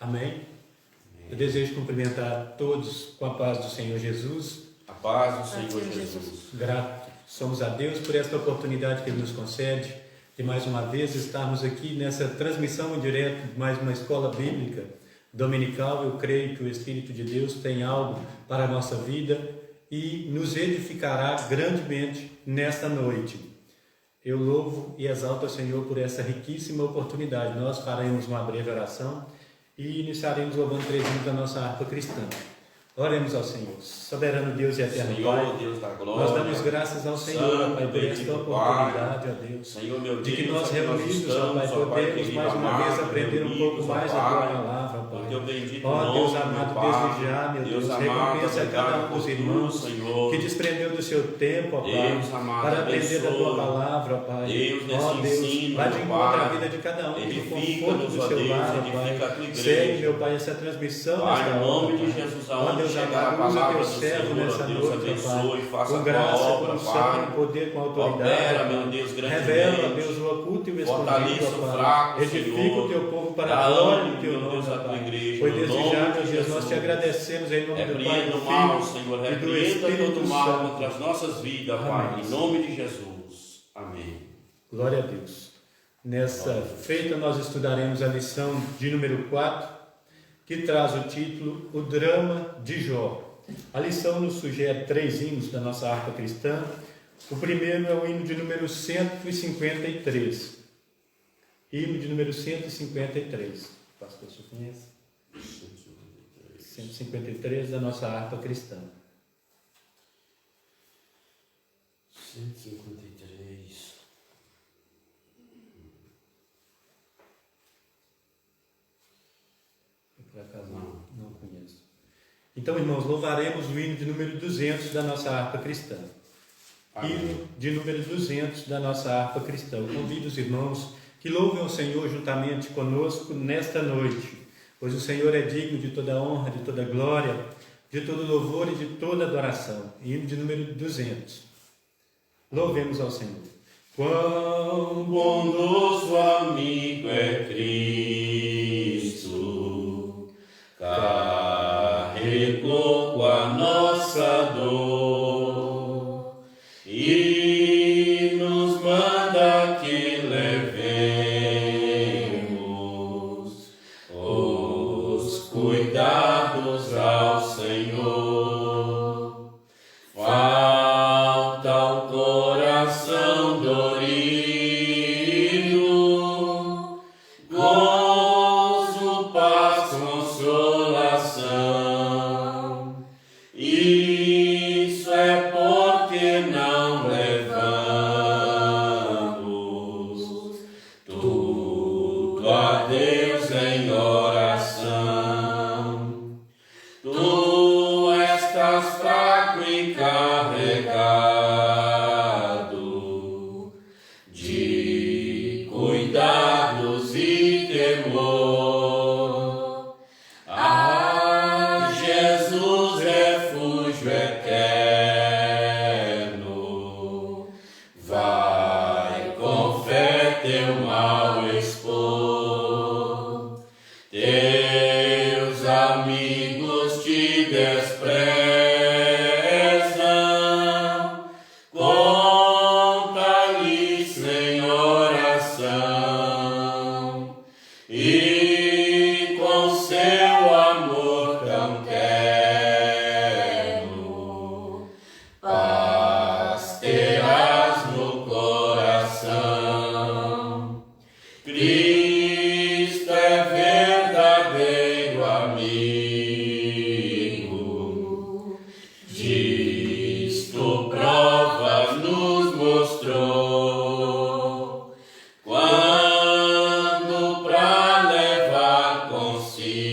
Amém? Eu desejo cumprimentar todos com a paz do Senhor Jesus. A paz do Senhor Jesus. Grato somos a Deus por esta oportunidade que Ele nos concede de mais uma vez estarmos aqui nessa transmissão em direto de mais uma escola bíblica dominical. Eu creio que o Espírito de Deus tem algo para a nossa vida e nos edificará grandemente nesta noite. Eu louvo e exalto ao Senhor por essa riquíssima oportunidade. Nós faremos uma breve oração e iniciaremos louvando 3 hinos da nossa harpa cristã. Oremos ao Senhor. Soberano Deus e eterno Senhor, Pai, Deus da glória, nós damos graças ao Senhor, Pai, por esta oportunidade, ó Deus, Senhor, meu de que Deus, nós reunidos, ó Pai, podemos mais uma vez aprender um pouco mais a Tua palavra, Pai. Ó Deus amado, desde já, meu Deus, recompensa a cada um dos irmãos que desprendeu do seu tempo, ó Pai, para aprender da Tua palavra, ó Pai. Ó Deus, vai de encontro à vida de cada um, que no conforto do seu lar, ó Pai, segue, meu Pai, essa transmissão nesta hora, nome de Jesus, ó Deus amado, usa Teu servo nessa noite, Pai, com graça, com unção, com poder, com autoridade, meu Deus, revela, Deus, o oculto e o escondido, Pai. Edifica o Teu povo para a glória do Teu nome, Pai. Pois desde já, meu Deus, nós Te agradecemos em nome do Pai, do Filho e do Espírito Santo contra as nossas vidas, Pai, em nome de Jesus. Amém. Glória a Deus. Nessa feita nós estudaremos a lição de número 4, que traz o título O Drama de Jó. A lição nos sugere 3 hinos da nossa harpa cristã. O primeiro é o hino de número 153. Hino de número 153. Pastor, você conhece? 153 da nossa harpa cristã. 153. Por acaso não conheço. Então, irmãos, louvaremos o hino de número 200 da nossa harpa cristã. Amém. Hino de número 200 da nossa harpa cristã. Eu convido os irmãos que louvem o Senhor juntamente conosco nesta noite, pois o Senhor é digno de toda honra, de toda glória, de todo louvor e de toda adoração. Hino de número 200. Louvemos ao Senhor. Quão bondoso amigo é Cristo, carregou com a nossa dor e nos manda que levemos os cuidados ao Senhor. Falta o coração dorido, gozo, paz, consolação. Isso é porque não levamos tudo a Deus em oração. Tu estás fraco e carregado de cuidados e temor. Ah, Jesus, refúgio eterno, vai com fé teu mal expor. Teus amigos te desprezam, conta-lhes em oração, e com seu amor tão terno, paz terás no coração. Cristo é verdadeiro amigo, disto prova nos mostrou, quando pra levar consigo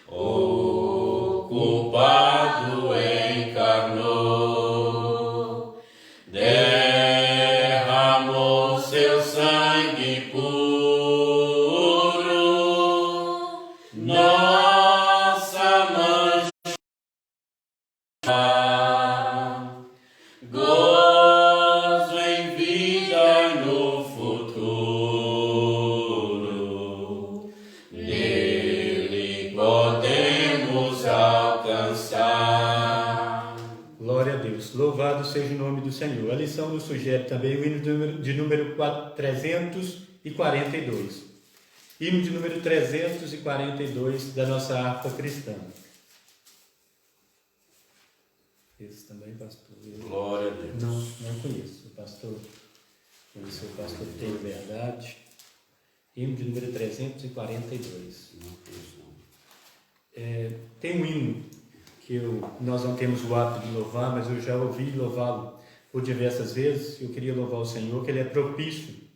o culpado encarnou, derramou seu sangue puro, nossa mancha, gozo em vida e no futuro. do Senhor. A lição nos sugere também o hino de número 342. Hino de número 342 da nossa harpa cristã. Esse também, pastor? Glória a Deus. Não conheço. O pastor conheceu o pastor Tenho Verdade. Hino de número 342. Não conheço, não. Tem um hino que nós não temos o hábito de louvar, mas eu já ouvi louvá-lo por diversas vezes. Eu queria louvar o Senhor, que Ele é propício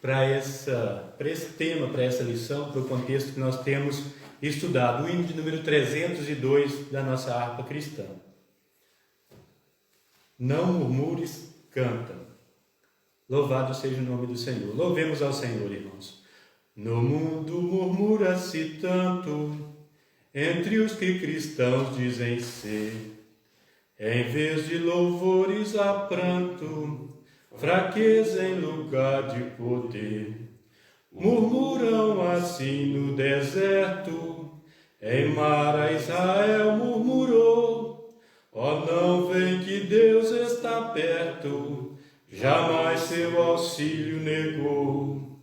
para esse tema, para essa lição, para o contexto que nós temos estudado. O hino de número 302 da nossa harpa cristã. Não murmures, canta. Louvado seja o nome do Senhor. Louvemos ao Senhor, irmãos. No mundo murmura-se tanto, entre os que cristãos dizem ser. Em vez de louvores há pranto, fraqueza em lugar de poder. Murmuram assim no deserto, em Mara Israel murmurou. Ó, não vem que Deus está perto, jamais seu auxílio negou.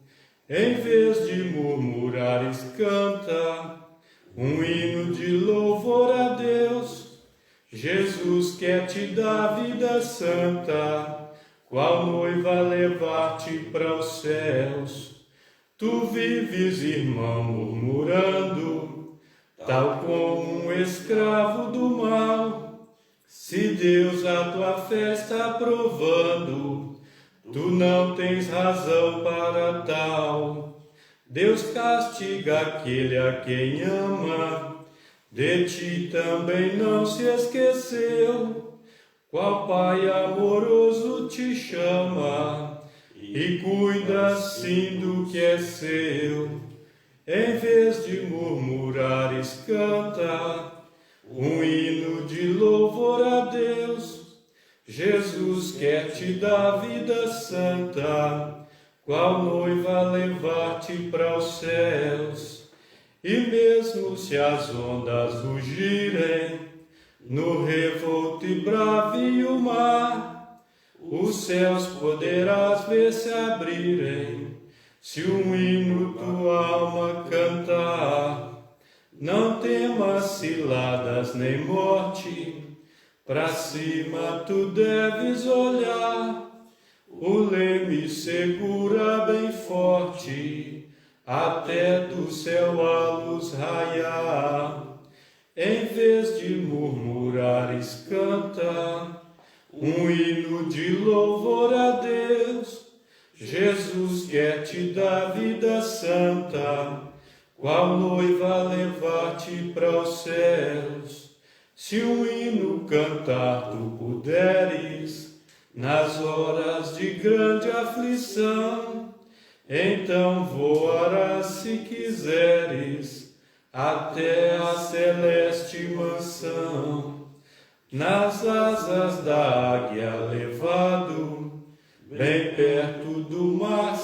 Em vez de murmurares, canta um hino de louvor a Deus. Jesus quer te dar vida santa, qual noiva levar-te para os céus. Tu vives, irmão, murmurando, tal como um escravo do mal. Se Deus a tua fé está provando, tu não tens razão para tal. Deus castiga aquele a quem ama, de ti também não se esqueceu. Qual Pai amoroso te chama e cuida sim do que é seu. Em vez de murmurares, canta um hino de louvor a Deus. Jesus quer te dar vida santa, qual noiva levar-te para os céus. E mesmo se as ondas rugirem, no revolto e bravio mar, os céus poderás ver se abrirem, se um hino tua alma cantar. Não temas ciladas nem morte, pra cima tu deves olhar. O leme segura bem forte, até do céu a luz raiar. Em vez de murmurares, canta um hino de louvor a Deus. Jesus quer te dar vida santa, qual noiva levar-te para os céus. Se um hino cantar tu puderes, nas horas de grande aflição, então voarás se quiseres, até a celeste mansão. Nas asas da águia levado, bem perto do mar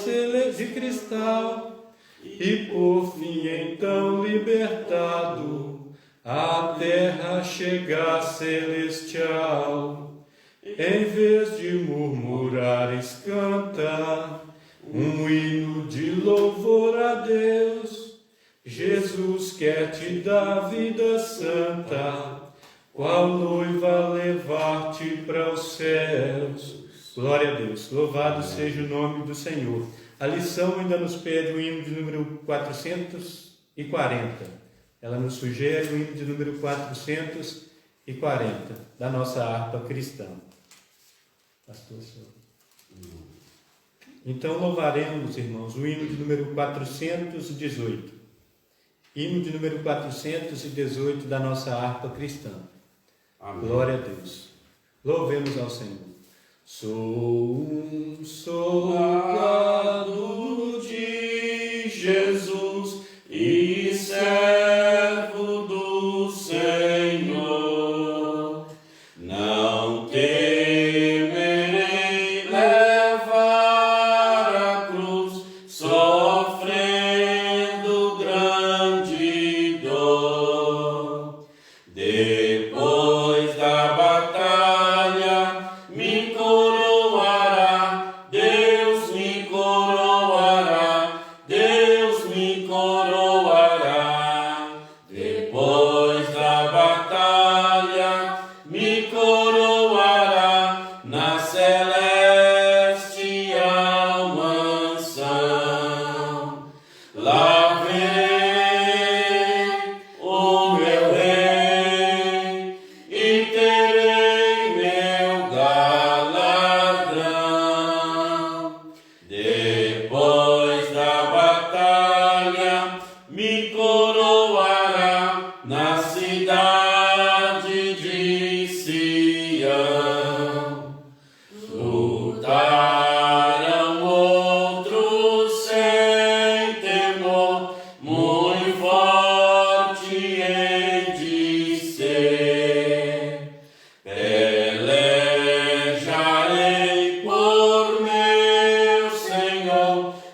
de cristal, e por fim então libertado, à terra chegar celestial. Em vez de murmurares, canta um hino de louvor a Deus. Jesus quer te dar vida santa, qual noiva levar-te para os céus. Glória a Deus, louvado seja o nome do Senhor. A lição ainda nos pede o hino de número 440. Ela nos sugere o hino de número 440 da nossa harpa cristã. Pastor, senhor. Então louvaremos, irmãos, o hino de número 418. Hino de número 418 da nossa harpa cristã. Amém. Glória a Deus. Louvemos ao Senhor. Sou um soldado de Jesus e servo do Senhor. Não temerei levar a cruz, sofrendo grande dor. Depois da batalha me encorajarei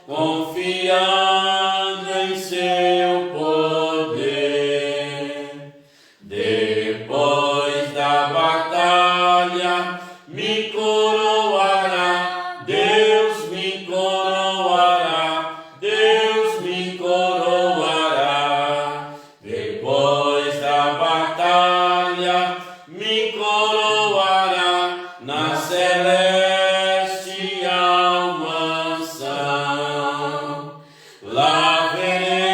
confiando em seu poder. Depois da batalha, me coroará, Deus me coroará, Deus me coroará. Depois da batalha, me coroará na celestial mansão. Lá verei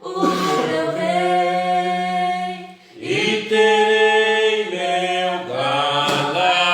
O meu rei, e terei meu galardão.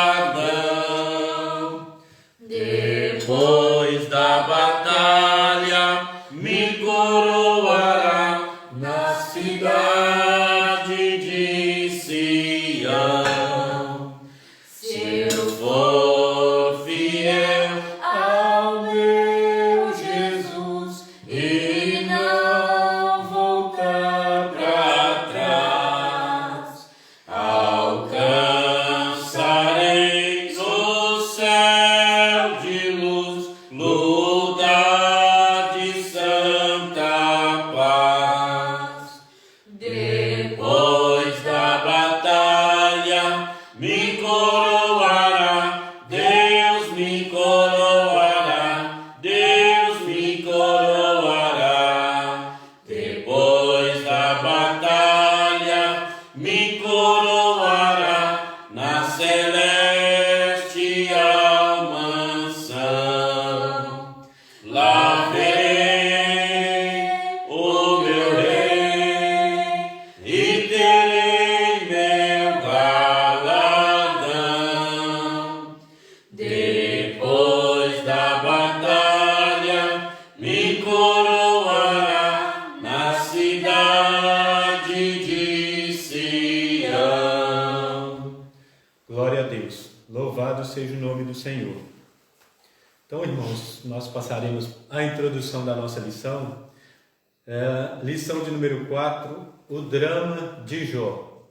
Depois da batalha, me coroará na cidade de Sião. Se eu for fiel ao meu Jesus e não voltar para trás, alcançarei o céu de luz, lugar de santa paz. Depois da batalha, me coroará, Deus me coroará, Deus me coroará. Depois da batalha, me coroará na celestial mansão. Lá verei o meu rei e terei meu galardão. Depois da batalha, me coroará na cidade de Sião. Glória a Deus. Louvado seja o nome do Senhor. Então, irmãos, nós passaremos a introdução da nossa lição. Lição de número 4, o drama de Jó.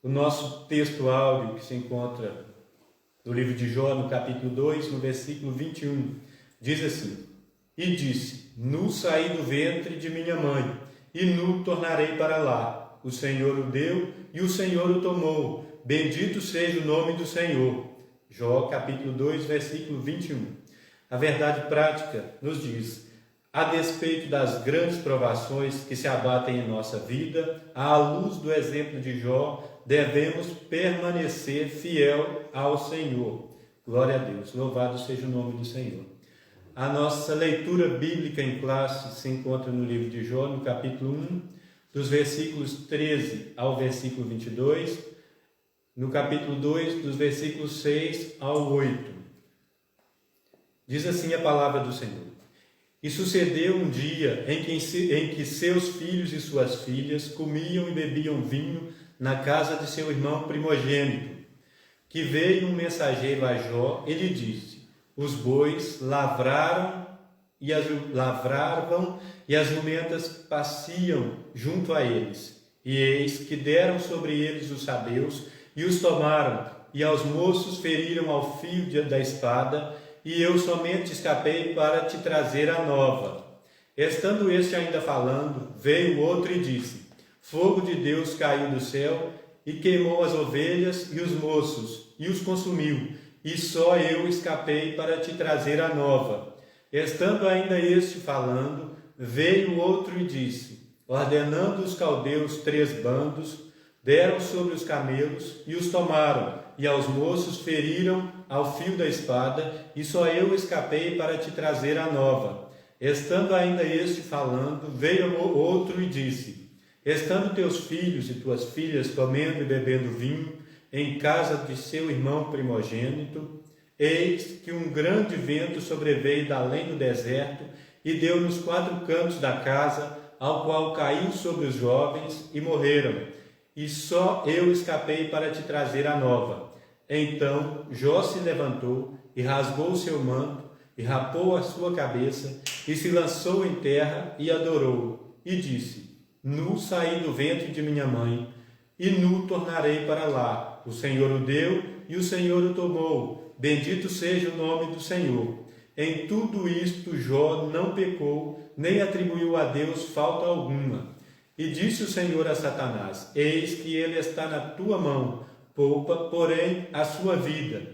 O nosso texto áureo que se encontra no livro de Jó, no capítulo 2, no versículo 21, diz assim: E disse, nu saí do ventre de minha mãe, e nu tornarei para lá. O Senhor o deu, e o Senhor o tomou. Bendito seja o nome do Senhor. Jó, capítulo 2, versículo 21. A verdade prática nos diz: a despeito das grandes provações que se abatem em nossa vida, à luz do exemplo de Jó, devemos permanecer fiel ao Senhor. Glória a Deus, louvado seja o nome do Senhor. A nossa leitura bíblica em classe se encontra no livro de Jó, no capítulo 1, dos versículos 13 ao versículo 22, no capítulo 2, dos versículos 6 ao 8. Diz assim a palavra do Senhor: E sucedeu um dia em que seus filhos e suas filhas comiam e bebiam vinho na casa de seu irmão primogênito, que veio um mensageiro a Jó e lhe disse: Os bois lavravam e as jumentas pasciam junto a eles. E eis que deram sobre eles os sabeus e os tomaram, e aos moços feriram ao fio da espada, e eu somente escapei para te trazer a nova. Estando este ainda falando, veio outro e disse: Fogo de Deus caiu do céu e queimou as ovelhas e os moços, e os consumiu, e só eu escapei para te trazer a nova. Estando ainda este falando, veio outro e disse: Ordenando os caldeus 3 bandos, deram sobre os camelos e os tomaram, e aos moços feriram ao fio da espada, e só eu escapei para te trazer a nova. Estando ainda este falando, veio outro e disse: Estando teus filhos e tuas filhas comendo e bebendo vinho em casa de seu irmão primogênito, eis que um grande vento sobreveio da além do deserto e deu nos 4 cantos da casa, ao qual caiu sobre os jovens e morreram. E só eu escapei para te trazer a nova. Então Jó se levantou e rasgou o seu manto, e rapou a sua cabeça, e se lançou em terra e adorou, e disse: Nu saí do ventre de minha mãe, e nu tornarei para lá. O Senhor o deu, e o Senhor o tomou. Bendito seja o nome do Senhor. Em tudo isto Jó não pecou, nem atribuiu a Deus falta alguma. E disse o Senhor a Satanás: Eis que ele está na tua mão, poupa, porém, a sua vida.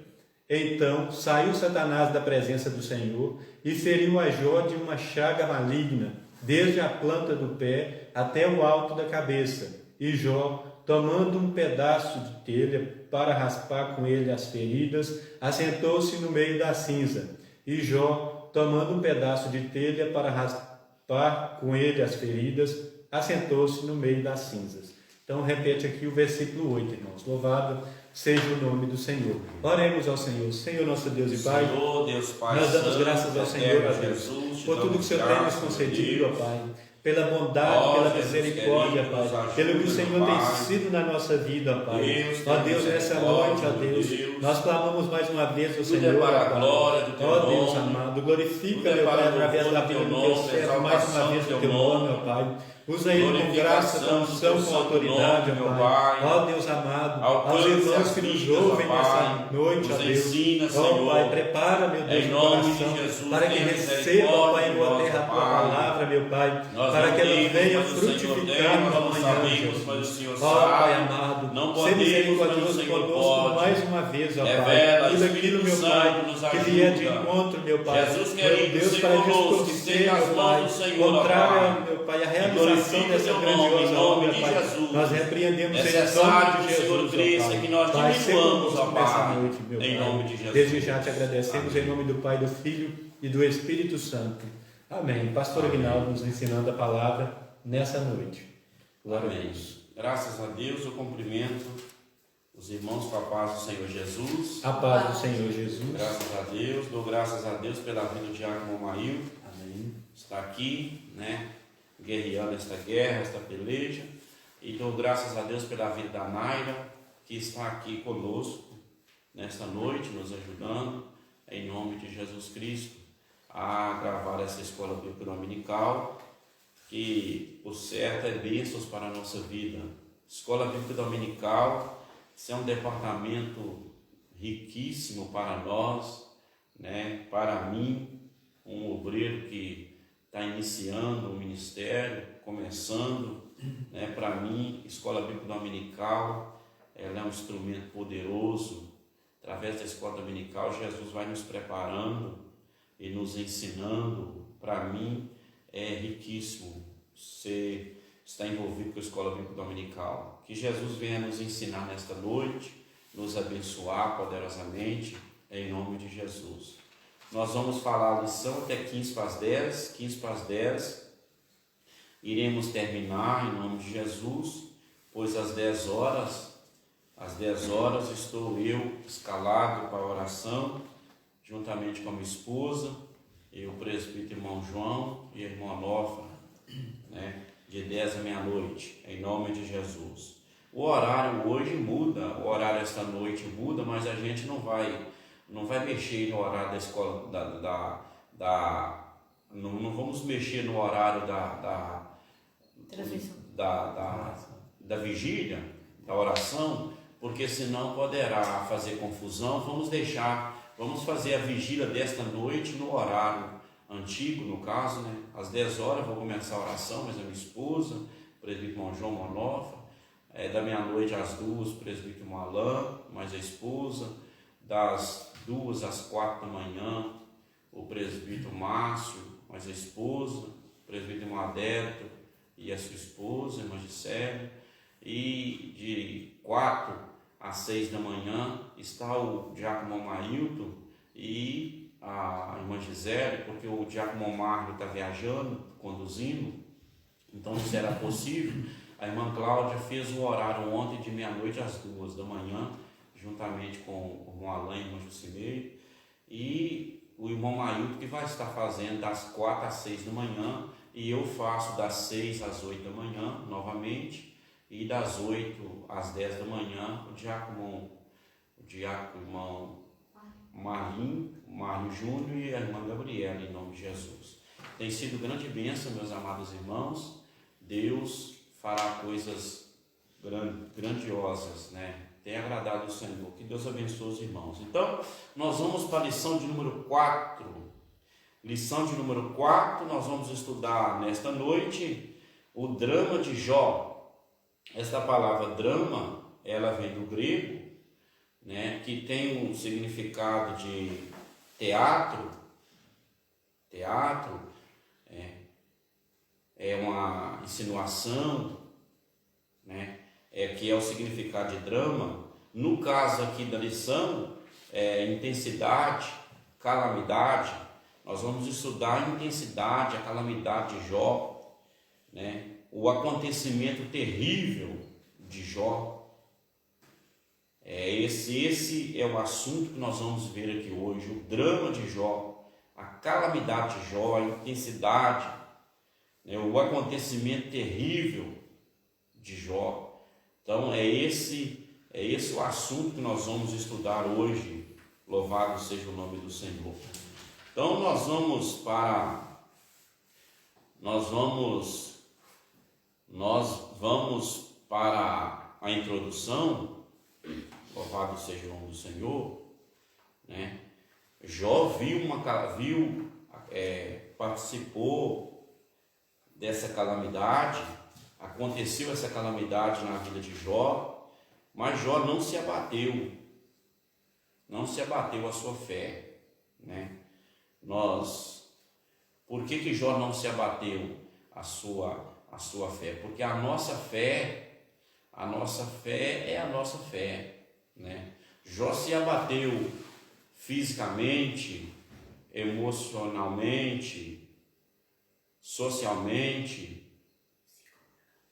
Então saiu Satanás da presença do Senhor e feriu a Jó de uma chaga maligna, desde a planta do pé até o alto da cabeça. E Jó, tomando um pedaço de telha para raspar com ele as feridas, assentou-se no meio da cinza. E Jó, tomando um pedaço de telha para raspar com ele as feridas, assentou-se no meio das cinzas. Então repete aqui o versículo 8, irmãos. Louvado seja o nome do Senhor. Oremos ao Senhor. Senhor nosso Deus e Pai, Senhor, Deus Pai, nós damos Santo, graças ao Senhor, ó Deus, Jesus, por tudo que o Senhor tem nos concedido, ó Pai, pela bondade, Ó pela Jesus misericórdia, querido, Pai, nos ajuda, pelo que o Senhor tem Pai. sido na nossa vida, ó Pai. Deus, Ó tem Deus, nessa misericórdia, noite, ó Deus, Deus. nós clamamos mais uma vez ao Tudo Senhor, é para ó a Pai. glória do teu Ó Deus nome. amado, glorifica, Tudo é meu para Pai, o através louvor da do vida teu do teu nome, servo, mais uma exaltação vez do do teu teu nome, nome. ó Pai. Usa ele com Glorificação graça, com do unção, teu com santo autoridade, nome, ó meu Pai. Pai. Ó Deus amado, aos Alcance irmãos as que nos vidas, ouvem ó nessa Pai. noite, ó Nos Deus. ensina, Ó Senhor. Pai, prepara, meu Deus, Em o nome de coração, Jesus, para que tenha receba, ó Pai, em boa misericórdia, terra a tua Pai. palavra, meu Pai, Nós para não que ela temos, venha mas o Senhor frutificar tem, nós no não amanhã, sabemos, mas o Jesus. Senhor Ó sabe. Pai amado, Não ser podemos, mas o misericordioso Senhor conosco pode. mais uma vez, ó Pai. Revela, Tudo Espírito aquilo, meu Santo, Pai, nos que vier de ajuda. encontro, meu Pai, Jesus meu querido, Deus, Senhor para conosco, que distorcer, esteja as meu mãos Pai, do Senhor, ó contrário, Pai. meu Pai, a E realização glorifique dessa o teu nome, grandiosa em nome obra, de Pai. Jesus. Nós repreendemos É em necessário nome que de o Senhor Jesus, ó cresça, Pai. que nós Pai, ser diminuamos, conosco ó Pai, nessa noite, meu em Pai. nome de Jesus. Desde já te agradecemos Amém. em nome do Pai, do Filho e do Espírito Santo. Amém. Pastor Amém. Aguinaldo nos ensinando a palavra nessa noite. Glória a Amém. Deus. Graças a Deus, eu cumprimento os irmãos com a paz do Senhor Jesus. A paz do Senhor Jesus. Graças a Deus, dou graças a Deus pela vida do diácono Mail. Amém. Está aqui, né, guerreando esta guerra, esta peleja. E dou graças a Deus pela vida da Naira, que está aqui conosco nesta noite, nos ajudando, em nome de Jesus Cristo, a gravar essa escola bíblica dominical, que o certo é bênçãos para a nossa vida. Escola bíblica dominical, isso é um departamento riquíssimo para nós, né, para mim, um obreiro que está iniciando o ministério, começando, né, para mim, escola bíblica dominical, ela é um instrumento poderoso. Através da escola dominical, Jesus vai nos preparando e nos ensinando. Para mim, é riquíssimo você estar envolvido com a escola bíblica dominical. Que Jesus venha nos ensinar nesta noite, nos abençoar poderosamente, em nome de Jesus. Nós vamos falar a lição até 15 para as 10, 15 para as 10, iremos terminar em nome de Jesus, pois às 10 horas estou eu escalado para a oração, juntamente com a minha esposa, e o presbítero irmão João e a irmã Onofra, né, de 10 à meia-noite, em nome de Jesus. O horário hoje muda, o horário esta noite muda, mas a gente não vai mexer no horário da escola, não vamos mexer no horário da vigília, da oração, porque senão poderá fazer confusão. Vamos fazer a vigília desta noite no horário antigo, no caso, né? Às 10 horas eu vou começar a oração, mas a minha esposa, o presbítero irmão João Monofra, da meia-noite às 2, o presbítero irmão Alain, mais a esposa, das 2 às 4 da manhã, o presbítero Márcio, mais a esposa, o presbítero irmão Adéto e a sua esposa, irmã Gisele, e de 4 às 6 da manhã está o diácono Mailton e a irmã Gisele, porque o diácono Marco está viajando, conduzindo, então não será possível. A irmã Cláudia fez o horário ontem de meia-noite às 2 da manhã, juntamente com o irmão Alain e a irmã Jucimeire, e o irmão Mailton que vai estar fazendo das 4 às 6 da manhã, e eu faço das 6 às 8 da manhã novamente, e das 8 às 10 da manhã o diácono irmão Marinho Júnior e a irmã Gabriela, em nome de Jesus. Tem sido grande bênção, meus amados irmãos. Deus fará coisas grandiosas, né? Tem agradado o Senhor. Que Deus abençoe os irmãos. Então, nós vamos para a lição de número 4 lição de número 4, nós vamos estudar nesta noite o drama de Jó. Esta palavra drama, ela vem do grego, né, que tem um significado de teatro. Teatro é uma insinuação, né, que é o significado de drama. No caso aqui da lição, intensidade, calamidade. Nós vamos estudar a intensidade, a calamidade de Jó, né, o acontecimento terrível de Jó. Esse é o assunto que nós vamos ver aqui hoje, o drama de Jó, a calamidade de Jó, a intensidade, né, o acontecimento terrível de Jó. Então é esse o assunto que nós vamos estudar hoje. Louvado seja o nome do Senhor. Então nós vamos para a introdução. Louvado seja o nome do Senhor, né? Jó participou dessa calamidade, aconteceu essa calamidade na vida de Jó, mas Jó não se abateu a sua fé, né? Por que Jó não se abateu a sua fé? Porque a nossa fé é a nossa fé, né? Jó se abateu fisicamente, emocionalmente, socialmente,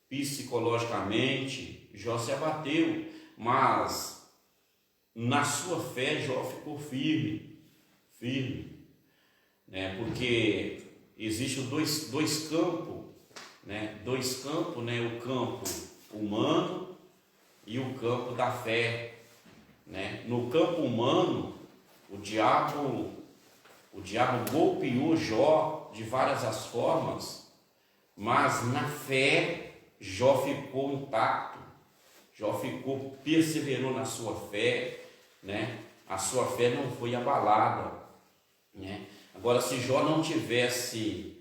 psicologicamente. Jó se abateu, mas na sua fé Jó ficou firme, né? Porque existem dois campos, né? O campo humano e o campo da fé, né? No campo humano, o diabo golpeou Jó de várias as formas, mas na fé Jó ficou intacto. Jó perseverou na sua fé, né? A sua fé não foi abalada, né? Agora, se Jó não tivesse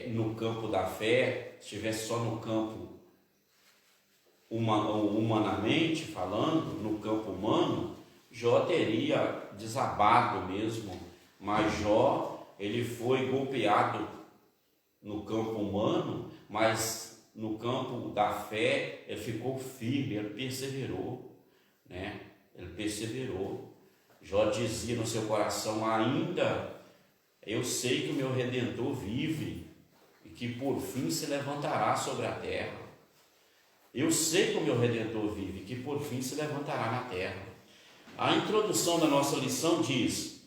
no campo da fé, estivesse só no campo humanamente falando, no campo humano, Jó teria desabado mesmo. Mas Jó, ele foi golpeado no campo humano, mas no campo da fé ele ficou firme, ele perseverou, né? Ele perseverou. Jó dizia no seu coração: ainda eu sei que o meu Redentor vive e que por fim se levantará sobre a terra. Eu sei que o meu Redentor vive e que por fim se levantará na terra. A introdução da nossa lição diz: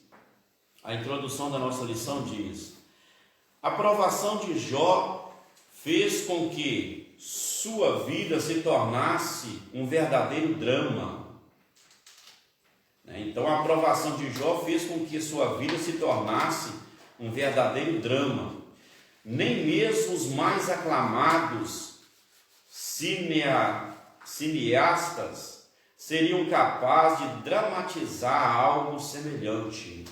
a provação de Jó fez com que sua vida se tornasse um verdadeiro drama. Então a provação de Jó fez com que sua vida se tornasse um verdadeiro drama. Nem mesmo os mais aclamados cineastas seriam capazes de dramatizar algo semelhante.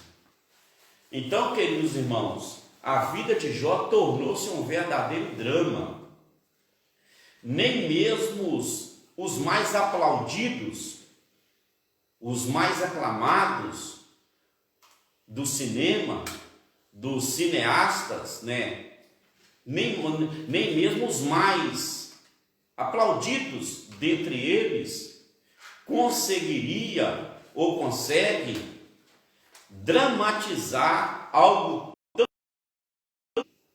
Então, queridos irmãos, a vida de Jó tornou-se um verdadeiro drama. Nem mesmo os mais aplaudidos, os mais aclamados do cinema, dos cineastas, né? Nem mesmo os mais aplaudidos dentre eles consegue dramatizar algo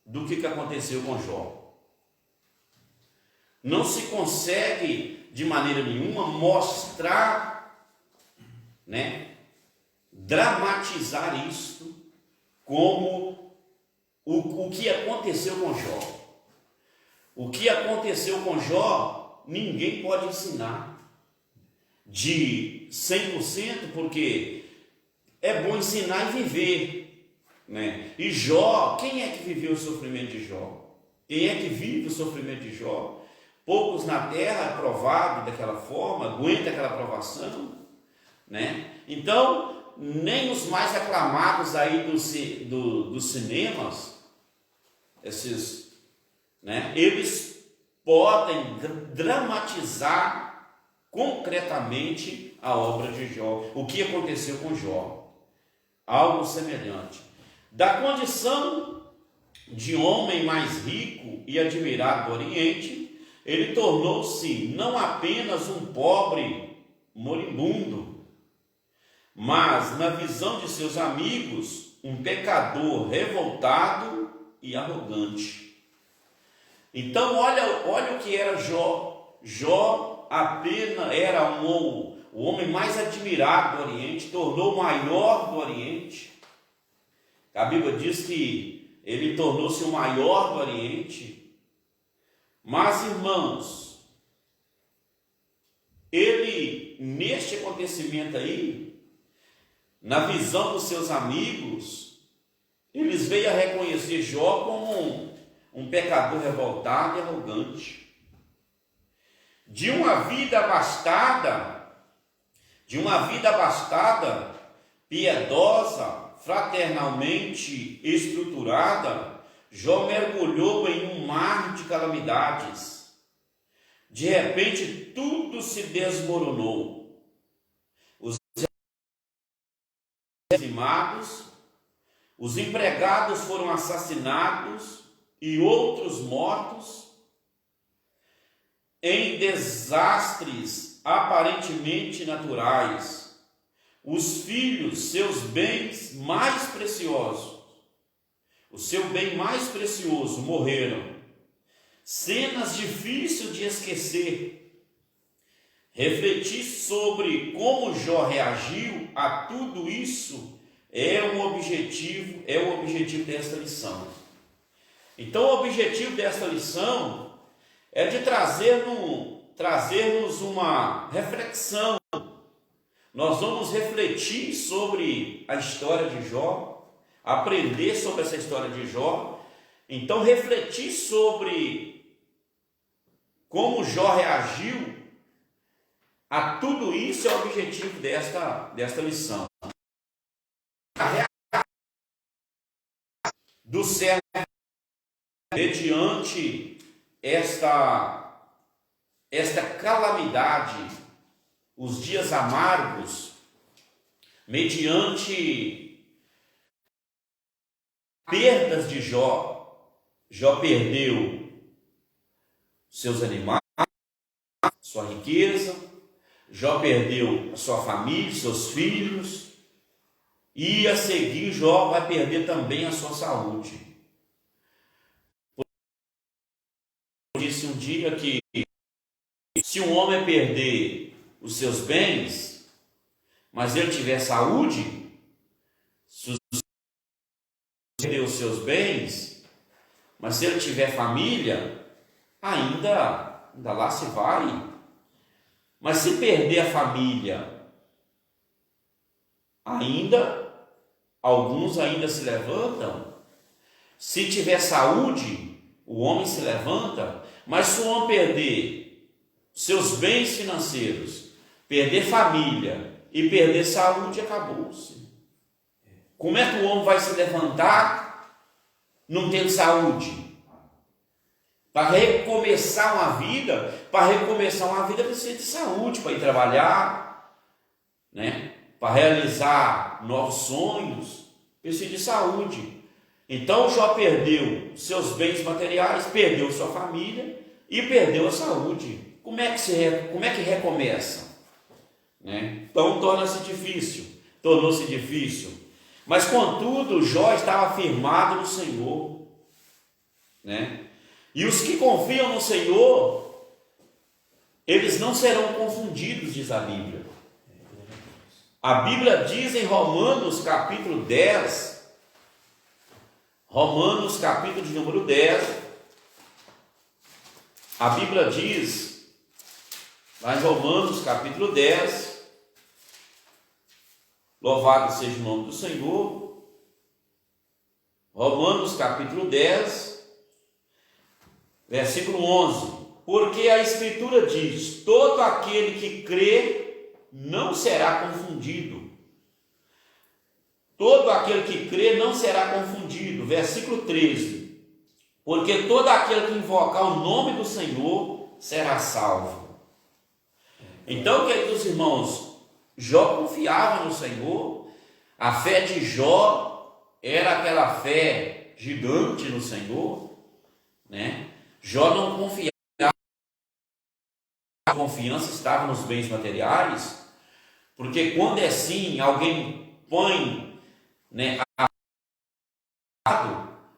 do que aconteceu com Jó. Não se consegue de maneira nenhuma mostrar, né, dramatizar isto como o que aconteceu com Jó. O que aconteceu com Jó, ninguém pode ensinar de 100%, porque é bom ensinar e viver, né? E Jó, quem é que viveu o sofrimento de Jó? Quem é que vive o sofrimento de Jó? Poucos na terra é provado daquela forma, aguenta aquela provação, né? Então, nem os mais aclamados aí dos cinemas, esses, né, eles podem dramatizar concretamente a obra de Jó. O que aconteceu com Jó? Algo semelhante. Da condição de homem mais rico e admirado do Oriente, ele tornou-se não apenas um pobre moribundo, mas, na visão de seus amigos, um pecador revoltado e arrogante. Então, olha o que era Jó. Jó apenas era o homem mais admirado do Oriente, tornou o maior do Oriente. A Bíblia diz que ele tornou-se o maior do Oriente. Mas, irmãos, ele, neste acontecimento aí, na visão dos seus amigos, eles veio a reconhecer Jó como um pecador revoltado e arrogante. De uma vida abastada, piedosa, fraternalmente estruturada, Jó mergulhou em um mar de calamidades. De repente, tudo se desmoronou. Os dizimados, os empregados foram assassinados e outros mortos em desastres aparentemente naturais. Os filhos, seus bens mais preciosos, o seu bem mais precioso, morreram. Cenas difíceis de esquecer. Refletir sobre como Jó reagiu a tudo isso é o objetivo desta lição. Então, o objetivo desta lição é de trazermos uma reflexão. Nós vamos refletir sobre a história de Jó, aprender sobre essa história de Jó. Então, refletir sobre como Jó reagiu a tudo isso é o objetivo desta lição. Do servo mediante esta calamidade, os dias amargos, mediante perdas de Jó. Jó perdeu seus animais, sua riqueza, Jó perdeu a sua família, seus filhos, e a seguir Jó vai perder também a sua saúde. Eu disse um dia que se um homem perder os seus bens, mas ele tiver saúde, se perder os seus bens, mas se ele tiver família, ainda lá se vai. Mas se perder a família, alguns ainda se levantam. Se tiver saúde, o homem se levanta. Mas se o homem perder seus bens financeiros, perder família e perder saúde, acabou-se. Como é que o homem vai se levantar não tendo saúde? Para recomeçar uma vida precisa de saúde, para ir trabalhar, né? Para realizar novos sonhos, precisa de saúde. Então Jó perdeu seus bens materiais, perdeu sua família e perdeu a saúde. Como é que recomeça? Né? Então tornou-se difícil. Mas contudo, Jó estava firmado no Senhor, né? E os que confiam no Senhor, eles não serão confundidos, diz a Bíblia. A Bíblia diz em Romanos capítulo 10, Romanos capítulo de número 10, a Bíblia diz, lá em Romanos capítulo 10, louvado seja o nome do Senhor, Romanos capítulo 10, versículo 11, porque a Escritura diz, todo aquele que crê não será confundido, todo aquele que crê não será confundido. Versículo 13. Porque todo aquele que invocar o nome do Senhor será salvo. Então, queridos irmãos, Jó confiava no Senhor. A fé de Jó era aquela fé gigante no Senhor, né? Jó não confiava, a confiança estava nos bens materiais, porque quando é assim, alguém põe, né,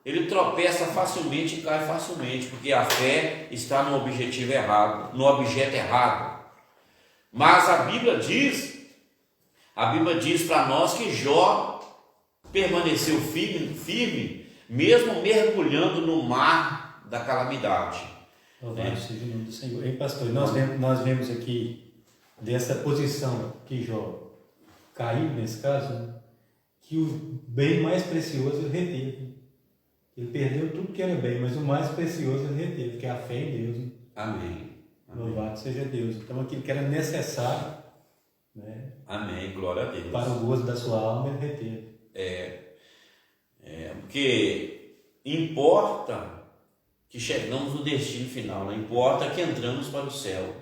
ele tropeça facilmente e cai facilmente, porque a fé está no objetivo errado, no objeto errado. Mas a Bíblia diz para nós que Jó permaneceu firme, mesmo mergulhando no mar da calamidade. Louvado seja o nome do Senhor. E pastor, nós vemos aqui dessa posição que Jó caiu nesse caso, né, que o bem mais precioso ele reteve. Ele perdeu tudo que era bem, mas o mais precioso ele reteve, que é a fé em Deus. Né? Amém. Louvado seja Deus. Então aquilo que era necessário, né, amém, glória a Deus, para o gozo da sua alma, ele reteve. Porque importa que chegamos no destino final, não importa que entramos para o céu.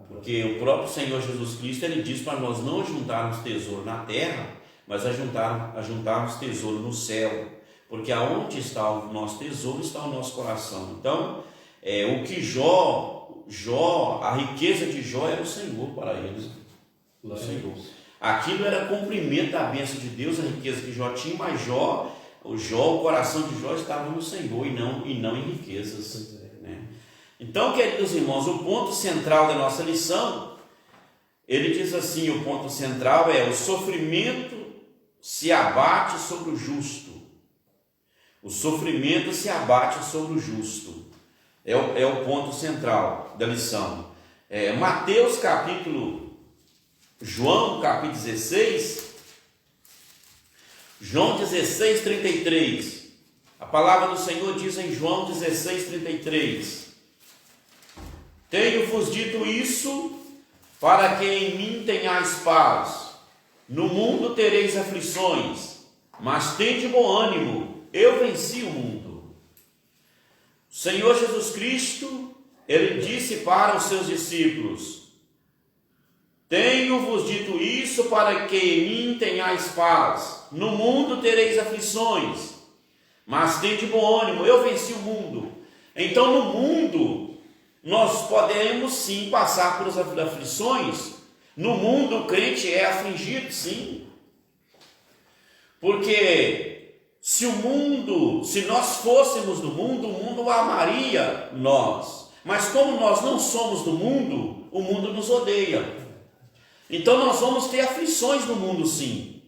Porque o próprio Senhor Jesus Cristo, ele diz para nós não juntarmos tesouro na terra, mas a juntarmos tesouro no céu. Porque aonde está o nosso tesouro, está o nosso coração. Então, o que Jó, a riqueza de Jó era o Senhor para eles. O Senhor. Aquilo era cumprimento da bênção de Deus, a riqueza que Jó tinha, mas o coração de Jó estava no Senhor e não em riquezas. Né? Então, queridos irmãos, o ponto central da nossa lição, ele diz assim, o ponto central é: o sofrimento se abate sobre o justo. O sofrimento se abate sobre o justo. É o ponto central da lição. João capítulo 16, João 16, 33. A palavra do Senhor diz em João 16, 33: Tenho-vos dito isso, para que em mim tenhais paz. No mundo tereis aflições, mas tende bom ânimo, eu venci o mundo. O Senhor Jesus Cristo, ele disse para os seus discípulos: Tenho-vos dito isso para que em mim tenhais paz. No mundo tereis aflições, mas tende bom ânimo, eu venci o mundo. Então no mundo nós podemos sim passar por aflições. No mundo o crente é afligido, sim. Porque se nós fôssemos do mundo, o mundo amaria nós. Mas como nós não somos do mundo, o mundo nos odeia. Então nós vamos ter aflições no mundo, sim.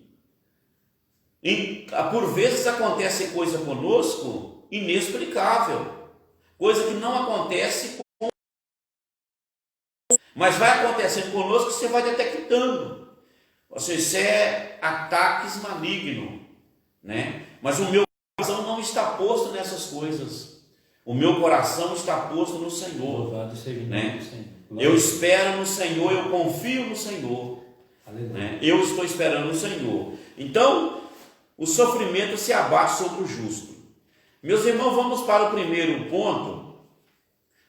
E por vezes acontece coisa conosco inexplicável, coisa que não acontece, mas vai acontecendo conosco, você vai detectando. Ou seja, isso é ataques malignos, né? Mas o meu coração não está posto nessas coisas. O meu coração está posto no Senhor. Louvado seja o nome né? do Senhor. Eu espero no Senhor, eu confio no Senhor. Né? Eu estou esperando no Senhor. Então, o sofrimento se abate sobre o justo. Meus irmãos, vamos para o primeiro ponto,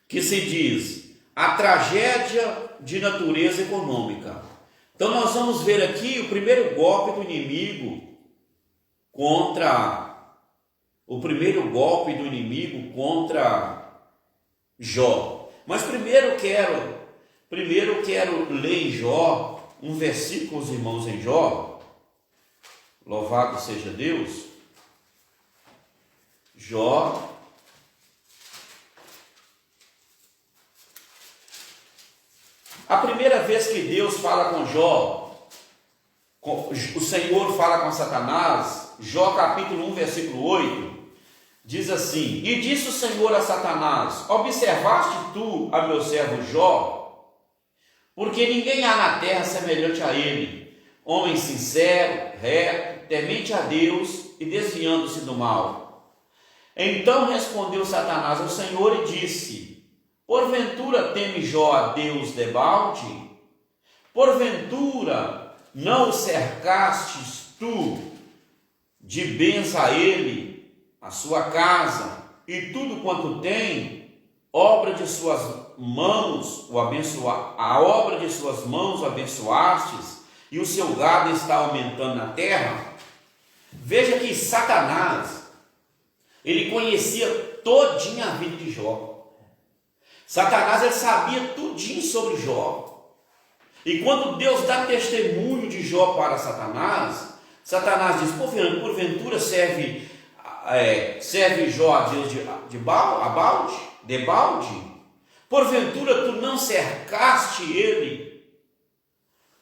que se diz a tragédia de natureza econômica. Então nós vamos ver aqui o primeiro golpe do inimigo contra Jó. Mas primeiro quero ler em Jó um versículo, os irmãos, em Jó. Louvado seja Deus. Jó. A primeira vez que Deus fala com Jó, o Senhor fala com Satanás, Jó capítulo 1, versículo 8, diz assim: E disse o Senhor a Satanás: Observaste tu a meu servo Jó? Porque ninguém há na terra semelhante a ele, homem sincero, reto, temente a Deus e desviando-se do mal. Então respondeu Satanás ao Senhor e disse: Porventura teme Jó a Deus debalde? Porventura não o cercastes tu de bens a ele, a sua casa e tudo quanto tem, obra de suas mãos o abençoar, a obra de suas mãos o abençoastes, e o seu gado está aumentando na terra. Veja que Satanás, ele conhecia todinha a vida de Jó. Satanás, ele sabia tudinho sobre Jó. E quando Deus dá testemunho de Jó para Satanás, Satanás diz: porventura serve Jó a Deus debalde? Porventura tu não cercaste ele?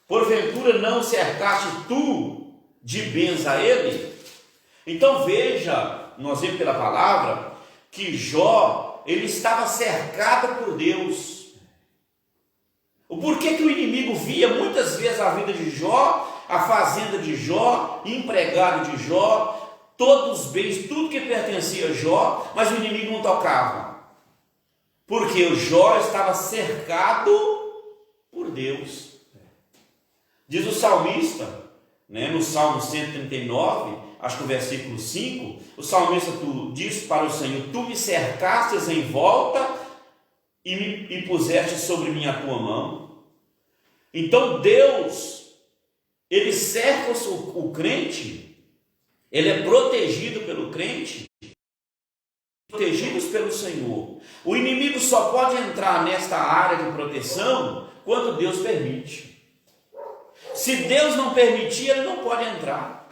Porventura não cercaste tu de bens a ele? Então veja, nós vemos pela palavra, que Jó, ele estava cercado por Deus. O porquê que o inimigo via muitas vezes a vida de Jó, a fazenda de Jó, empregado de Jó, todos os bens, tudo que pertencia a Jó, mas o inimigo não tocava. Porque o Jó estava cercado por Deus. Diz o salmista, no Salmo 139, acho que o versículo 5, o salmista diz para o Senhor: tu me cercastes em volta e me puseste sobre mim a tua mão. Então Deus, ele cerca o crente, ele é protegido pelo crente, protegidos pelo Senhor. O inimigo só pode entrar nesta área de proteção quando Deus permite. Se Deus não permitir, ele não pode entrar.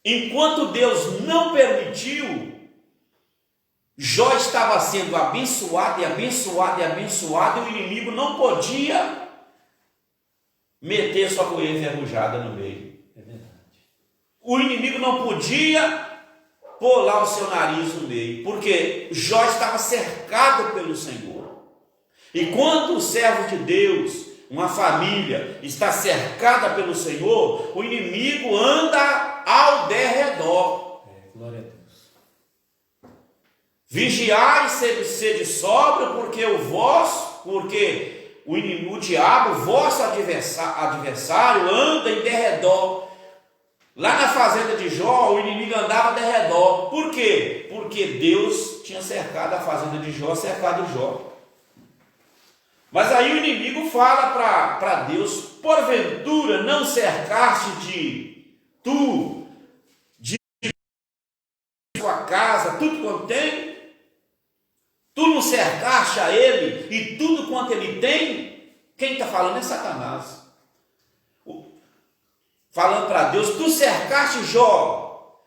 Enquanto Deus não permitiu, Jó estava sendo abençoado e abençoado e abençoado, e o inimigo não podia meter sua coisa enferrujada no meio. É verdade. O inimigo não podia pôr lá o seu nariz no meio, porque Jó estava cercado pelo Senhor. E quando o servo de Deus, uma família, está cercada pelo Senhor, o inimigo anda ao derredor. Glória a Deus. Vigiai e sede sóbrio, porque o diabo, vosso adversário, anda em derredor. Lá na fazenda de Jó, o inimigo andava ao derredor. Por quê? Porque Deus tinha cercado a fazenda de Jó, cercado Jó. Mas aí o inimigo fala para Deus: porventura não cercaste de tua casa tudo quanto tem? Tu não cercaste a ele e tudo quanto ele tem? Quem está falando é Satanás. Falando para Deus: tu cercaste Jó,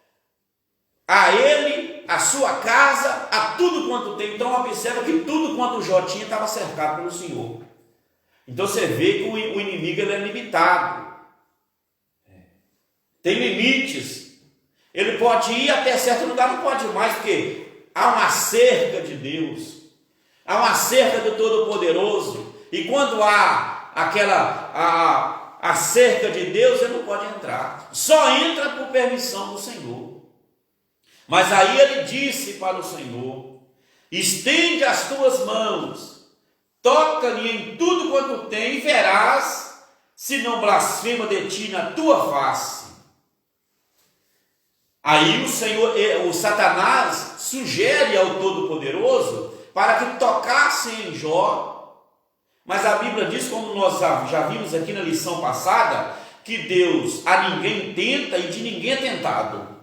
a ele, a sua casa, a tudo quanto tem. Então observa que tudo quanto Jó tinha estava cercado pelo Senhor. Então você vê que o inimigo, ele é limitado. Tem limites. Ele pode ir até certo lugar, não pode ir mais, porque há uma cerca de Deus, há uma cerca do Todo-Poderoso. E quando há a cerca de Deus, ele não pode entrar. Só entra por permissão do Senhor. Mas aí ele disse para o Senhor: estende as tuas mãos, toca-lhe em tudo quanto tem, e verás se não blasfema de ti na tua face. Aí o Satanás sugere ao Todo-Poderoso para que tocasse em Jó. Mas a Bíblia diz, como nós já vimos aqui na lição passada, que Deus a ninguém tenta e de ninguém é tentado.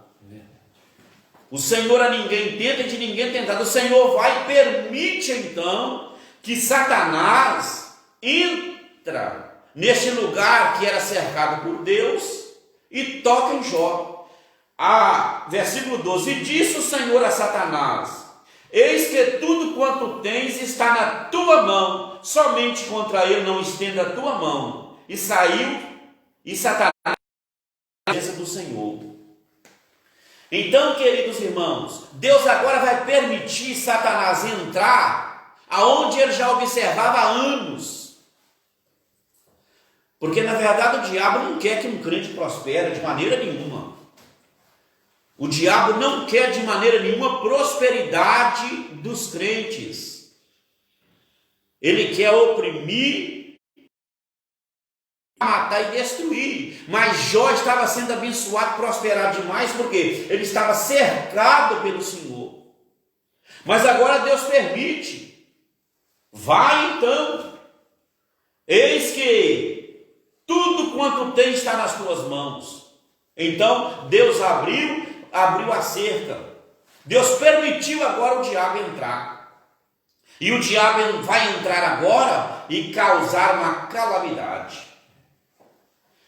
O Senhor a ninguém tenta e de ninguém é tentado. O Senhor vai e permite então que Satanás entra neste lugar que era cercado por Deus e toca em Jó. Versículo 12: e disse o Senhor a Satanás: eis que tudo quanto tens está na tua mão, somente contra ele não estenda a tua mão. E saiu, e Satanás na presença do Senhor. Então, queridos irmãos, Deus agora vai permitir Satanás entrar aonde ele já observava há anos. Porque na verdade o diabo não quer que um crente prospere de maneira nenhuma. O diabo não quer de maneira nenhuma prosperidade dos crentes. Ele quer oprimir matar e destruir. Mas Jó estava sendo abençoado, prosperado demais, porque ele estava cercado pelo Senhor. Mas agora Deus permite. Vai então. Eis que tudo quanto tem está nas tuas mãos. Então Deus abriu a cerca. Deus permitiu agora o diabo entrar. E o diabo vai entrar agora e causar uma calamidade.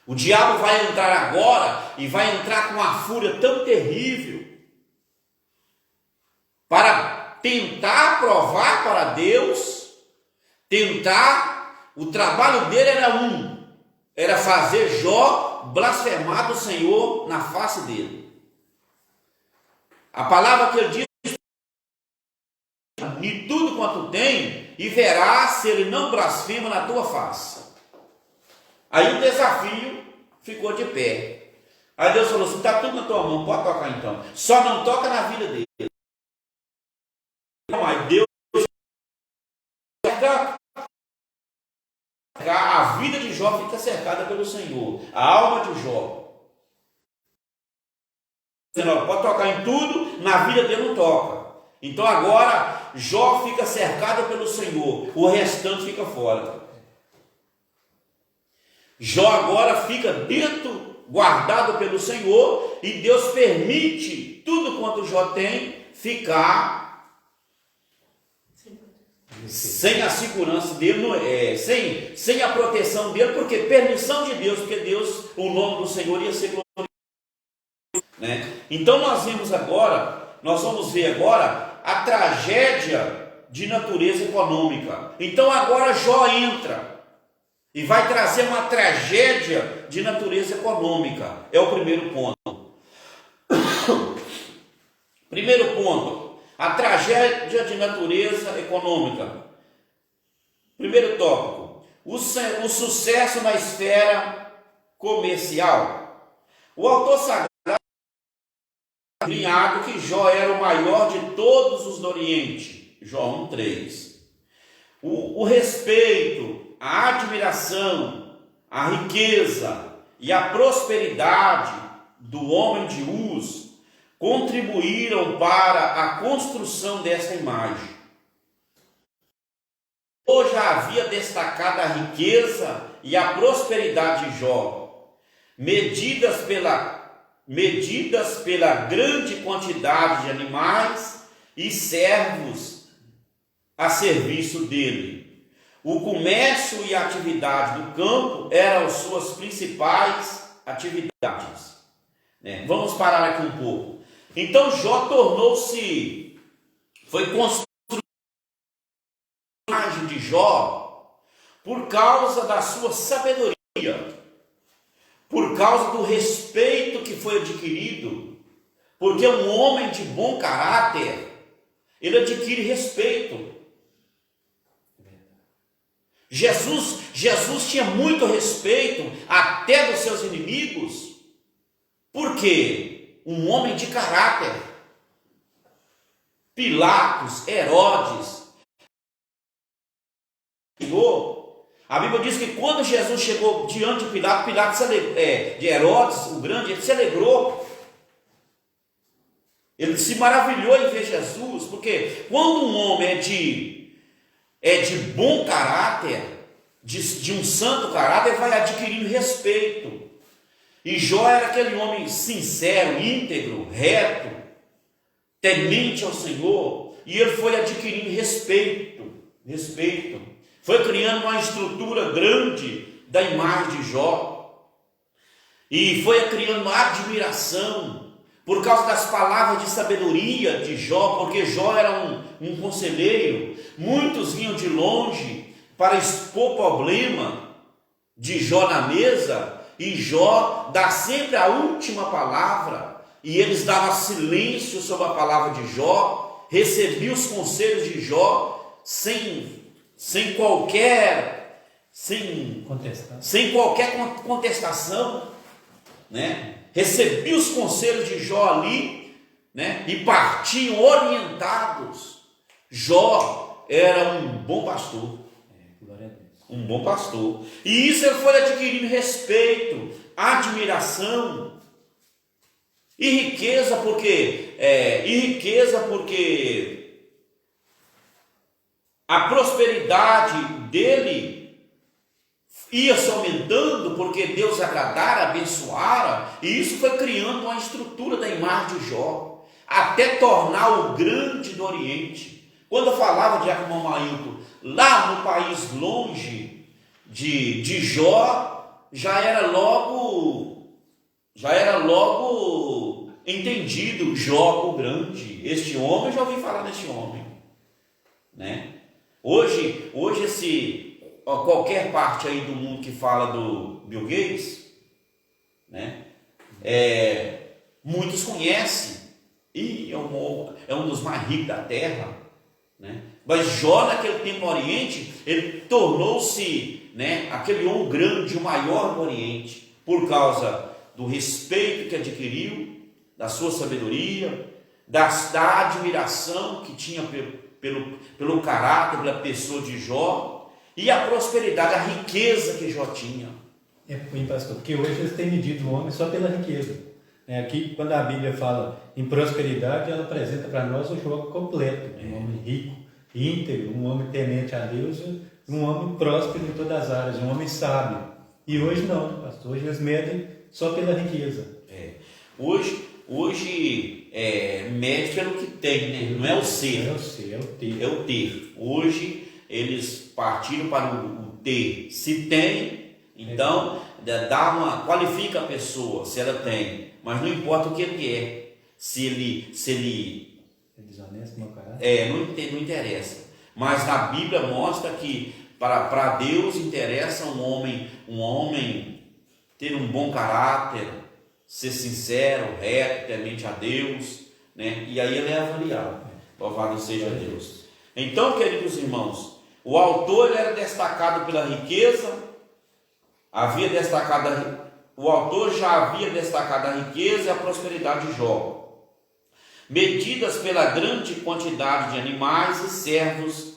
O diabo vai entrar agora e vai entrar com uma fúria tão terrível para tentar provar para Deus, o trabalho dele era fazer Jó blasfemar do Senhor na face dele. A palavra que ele diz, e tudo quanto tem, e verás se ele não blasfema na tua face. Aí o desafio ficou de pé. Aí Deus falou assim: está tudo na tua mão, pode tocar então. Só não toca na vida dele. Mas Deus, a vida de Jó fica cercada pelo Senhor. A alma de Jó. Pode tocar em tudo, na vida dele não toca. Então agora Jó fica cercado pelo Senhor, o restante fica fora. Jó agora fica dentro, guardado pelo Senhor, e Deus permite tudo quanto Jó tem ficar sem a segurança dele, sem a proteção dele, porque permissão de Deus, porque Deus, o nome do Senhor ia ser glorificado, né? Então nós vamos ver agora a tragédia de natureza econômica. Então agora Jó entra e vai trazer uma tragédia de natureza econômica. É o primeiro ponto. Primeiro ponto, a tragédia de natureza econômica. Primeiro tópico, o sucesso na esfera comercial. O autor sagrado sublinhado que Jó era o maior de todos os do Oriente. Jó 1:3. O respeito, a admiração, a riqueza e a prosperidade do homem de Uz contribuíram para a construção desta imagem. Hoje havia destacado a riqueza e a prosperidade de Jó, medidas pela grande quantidade de animais e servos a serviço dele. O comércio e a atividade do campo eram suas principais atividades. Vamos parar aqui um pouco. Então Jó foi construído a imagem de Jó por causa da sua sabedoria, por causa do respeito que foi adquirido, porque um homem de bom caráter, ele adquire respeito. Jesus tinha muito respeito até dos seus inimigos, porque um homem de caráter. Pilatos, Herodes, a Bíblia diz que quando Jesus chegou diante de Pilatos, de Herodes, o grande, ele se alegrou. Ele se maravilhou em ver Jesus, porque quando um homem é de bom caráter, de um santo caráter, vai adquirindo respeito. E Jó era aquele homem sincero, íntegro, reto, temente ao Senhor, e ele foi adquirindo respeito, foi criando uma estrutura grande da imagem de Jó, e foi criando uma admiração, por causa das palavras de sabedoria de Jó, porque Jó era um conselheiro. Muitos vinham de longe para expor problema de Jó na mesa, e Jó dá sempre a última palavra, e eles davam silêncio sobre a palavra de Jó, recebiam os conselhos de Jó sem qualquer contestação, né? Recebia os conselhos de Jó ali, né? E partiam orientados. Jó era um bom pastor. Um bom pastor. E isso ele foi adquirindo respeito, admiração e riqueza, porque a prosperidade dele ia se aumentando, porque Deus agradara, abençoara, e isso foi criando uma estrutura da imagem de Jó, até tornar o grande do Oriente. Quando eu falava de Ailton, lá no país longe de Jó, já era logo entendido Jó o grande. Este homem, eu já ouvi falar deste homem, né? Hoje qualquer parte aí do mundo que fala do Bill Gates, né? Muitos conhecem, e é um dos mais ricos da terra, né? Mas Jó, naquele tempo no Oriente, ele tornou-se, né, aquele homem grande, o maior do Oriente, por causa do respeito que adquiriu, da sua sabedoria, da admiração que tinha pelo caráter, pela pessoa de Jó, e a prosperidade, a riqueza que Jó tinha. É, pastor, porque hoje eles têm medido o homem só pela riqueza. Aqui, quando a Bíblia fala em prosperidade, ela apresenta para nós o jogo completo. Um homem rico, íntegro, um homem temente a Deus, um homem próspero em todas as áreas, um homem sábio. E hoje não, pastor, hoje eles medem só pela riqueza. Hoje mede pelo que tem, né? Não é o ser. É o ser, é o ter. É o ter. Hoje eles partiram para o ter. Se tem, então qualifica a pessoa, se ela tem. Mas não importa o que ele é. Se ele é desonesto, mau caráter. Não interessa. Mas a Bíblia mostra que para Deus interessa um homem ter um bom caráter, ser sincero, reto, temente a Deus, né? E aí ele é avaliado. Louvado seja Deus. Então, queridos irmãos, o autor ele era destacado pela riqueza, o autor já havia destacado a riqueza e a prosperidade de Jó, medidas pela grande quantidade de animais e servos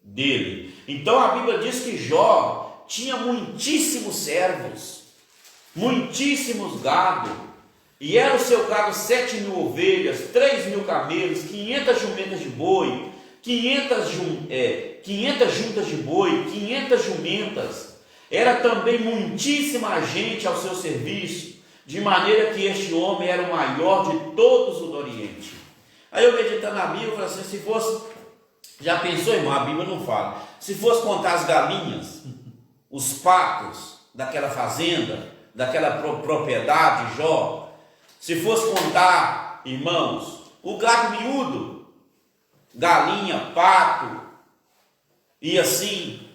dele. Então a Bíblia diz que Jó tinha muitíssimos servos, muitíssimos gado, e era o seu gado 7.000 ovelhas, 3.000 camelos, 500 jumentas de boi, 500 juntas de boi, 500 jumentas. Era também muitíssima gente ao seu serviço, de maneira que este homem era o maior de todos o do Oriente. Aí eu meditando na Bíblia, eu falei assim, se fosse, já pensou, irmão, a Bíblia não fala, se fosse contar as galinhas, os patos daquela fazenda, daquela propriedade de Jó, se fosse contar, irmãos, o gado miúdo, galinha, pato, e assim,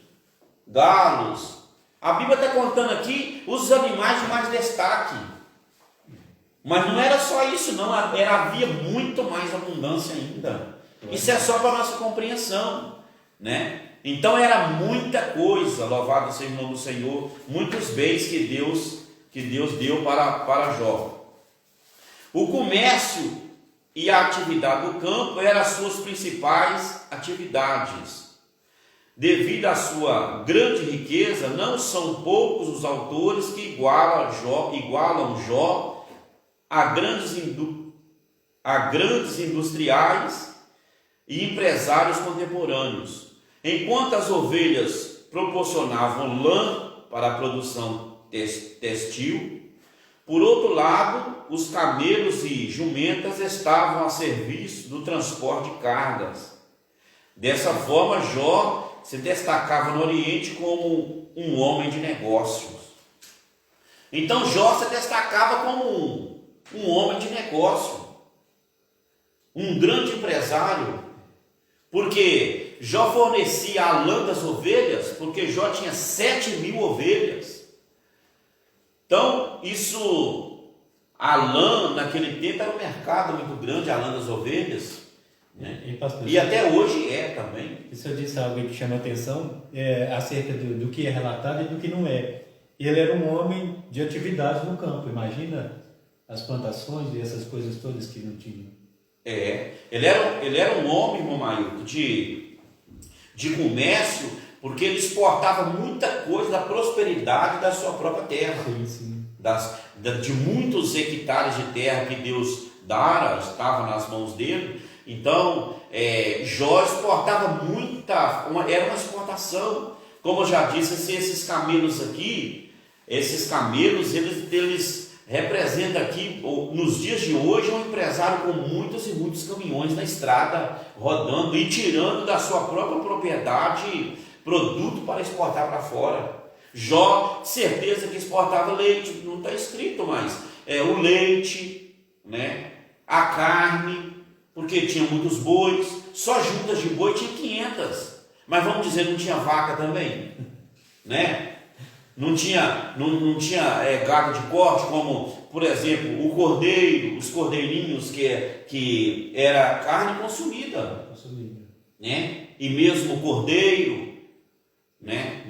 galos, a Bíblia está contando aqui os animais de mais destaque. Mas não era só isso não, havia muito mais abundância ainda. Isso é só para a nossa compreensão, né? Então era muita coisa, louvado seja o nome do Senhor, muitos bens que Deus deu para Jó. O comércio e a atividade do campo eram as suas principais atividades. Devido à sua grande riqueza, não são poucos os autores que igualam Jó a grandes industriais e empresários contemporâneos. Enquanto as ovelhas proporcionavam lã para a produção textil, por outro lado, os camelos e jumentas estavam a serviço do transporte de cargas. Dessa forma, Jó se destacava no Oriente como um homem de negócios. Então Jó se destacava como um homem de negócio, um grande empresário, porque Jó fornecia a lã das ovelhas, porque Jó tinha 7.000 ovelhas. Então a lã naquele tempo era um mercado muito grande, a lã das ovelhas. E até hoje é também. Isso eu disse algo que chama atenção acerca do que é relatado e do que não é. Ele era um homem de atividades no campo. Imagina as plantações e essas coisas todas que não tinham. Ele era um homem, irmão Mailton, de comércio, porque ele exportava muita coisa da prosperidade da sua própria terra, Sim, sim. de muitos hectares de terra que Deus dara, estava nas mãos dele. Então, Jó exportava era uma exportação. Como eu já disse, esses camelos aqui, eles representam aqui, nos dias de hoje, um empresário com muitos e muitos caminhões na estrada, rodando e tirando da sua própria propriedade produto para exportar para fora. Jó, certeza que exportava leite, não está escrito, mas o leite, né? A carne, porque tinha muitos bois, só juntas de boi tinha 500, mas vamos dizer, não tinha vaca também, né? Não tinha gado de corte, como, por exemplo, o cordeiro, os cordeirinhos, que era carne consumida, né? E mesmo o cordeiro, né?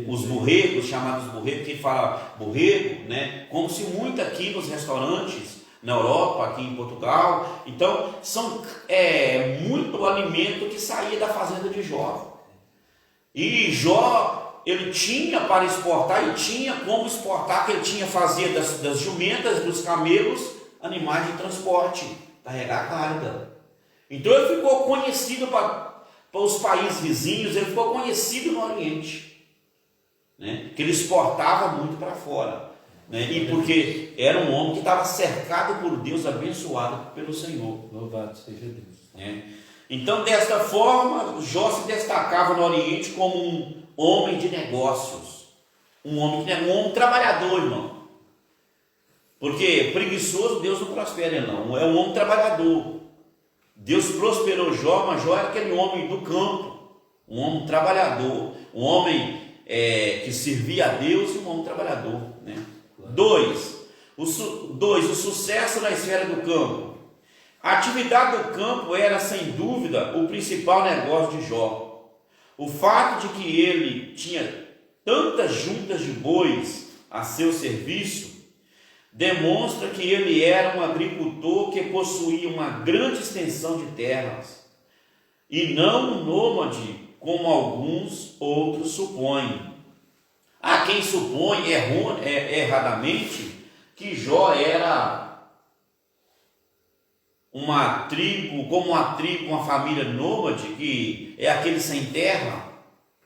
Os borregos, chamados borregos, quem fala borrego, né? Como-se muito aqui nos restaurantes, na Europa, aqui em Portugal. Então, são muito alimento que saía da fazenda de Jó. E Jó, ele tinha para exportar, e tinha como exportar, que ele fazia das jumentas, dos camelos, animais de transporte, carregar a carga. Então ele ficou conhecido para os países vizinhos, ele ficou conhecido no Oriente, né? Que ele exportava muito para fora, né? E porque era um homem que estava cercado por Deus, abençoado pelo Senhor. Louvado seja Deus. Né? Então, desta forma, Jó se destacava no Oriente como um homem de negócios, um homem trabalhador, irmão. Porque preguiçoso Deus não prospera, não. É um homem trabalhador. Deus prosperou Jó, mas Jó era aquele homem do campo, um homem trabalhador, um homem que servia a Deus e um homem trabalhador, né? O sucesso na esfera do campo. A atividade do campo era, sem dúvida, o principal negócio de Jó. O fato de que ele tinha tantas juntas de bois a seu serviço demonstra que ele era um agricultor que possuía uma grande extensão de terras, e não um nômade, como alguns outros supõem. Há quem supõe erradamente que Jó era uma tribo, uma família nômade, que é aquele sem terra,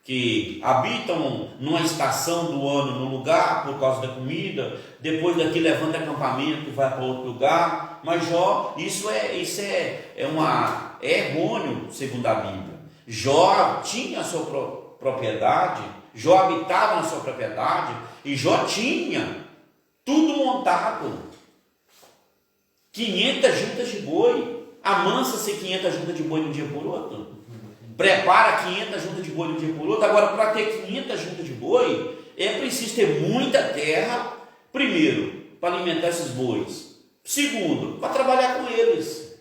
que habitam numa estação do ano no lugar por causa da comida, depois daqui levanta acampamento e vai para outro lugar. Mas Jó, isso é errôneo segundo a Bíblia. Jó tinha a sua propriedade, Jó habitava na sua propriedade, e Jó tinha tudo montado. 500 juntas de boi. Amansa-se 500 juntas de boi de um dia por outro. Prepara 500 juntas de boi de um dia por outro. Agora, para ter 500 juntas de boi, é preciso ter muita terra. Primeiro, para alimentar esses bois. Segundo, para trabalhar com eles.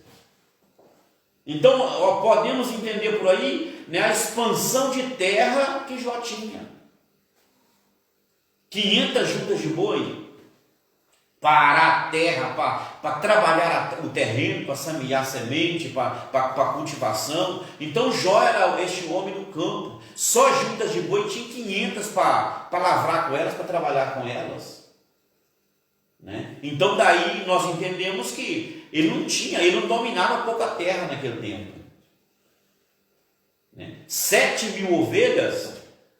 Então, podemos entender por aí, né, a expansão de terra que Jó tinha. 500 juntas de boi. Para a terra, para trabalhar o terreno, para semear semente, para cultivação. Então Jó era este homem do campo. Só juntas de boi tinha 500 para lavrar com elas, para trabalhar com elas, né? Então daí nós entendemos que ele não dominava pouca terra naquele tempo, né? 7.000 ovelhas,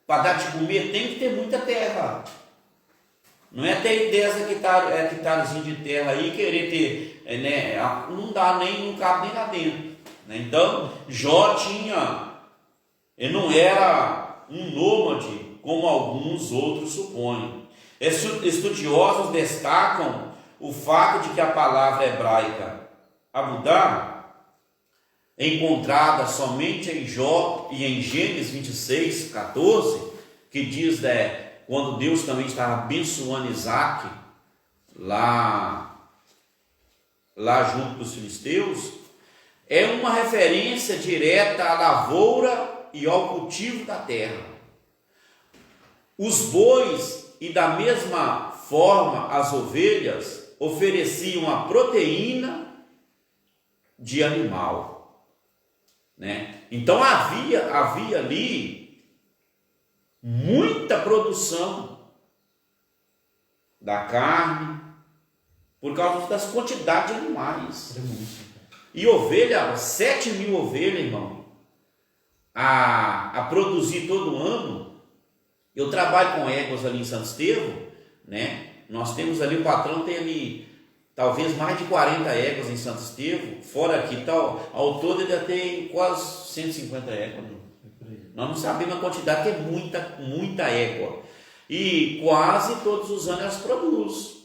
para dar de comer, tem que ter muita terra. Não é ter 10 hectares de terra aí, querer ter, né? Não cabe nem lá dentro, né? Então, Jó ele não era um nômade, como alguns outros supõem. Estudiosos destacam o fato de que a palavra hebraica Abudá, encontrada somente em Jó e em Gênesis 26, 14, que diz quando Deus também estava abençoando Isaac, lá junto dos filisteus, é uma referência direta à lavoura e ao cultivo da terra. Os bois e da mesma forma as ovelhas ofereciam a proteína de animal, né? Então havia ali muita produção da carne, por causa das quantidades de animais. E ovelha, 7.000 ovelhas, irmão, a produzir todo ano. Eu trabalho com éguas ali em Santo Estevão, né? Nós temos ali, o patrão tem ali talvez mais de 40 éguas em Santo Estevão, fora aqui, tal, ao todo ele já tem quase 150 éguas. Nós não sabemos a quantidade, que é muita égua. E quase todos os anos elas produzem.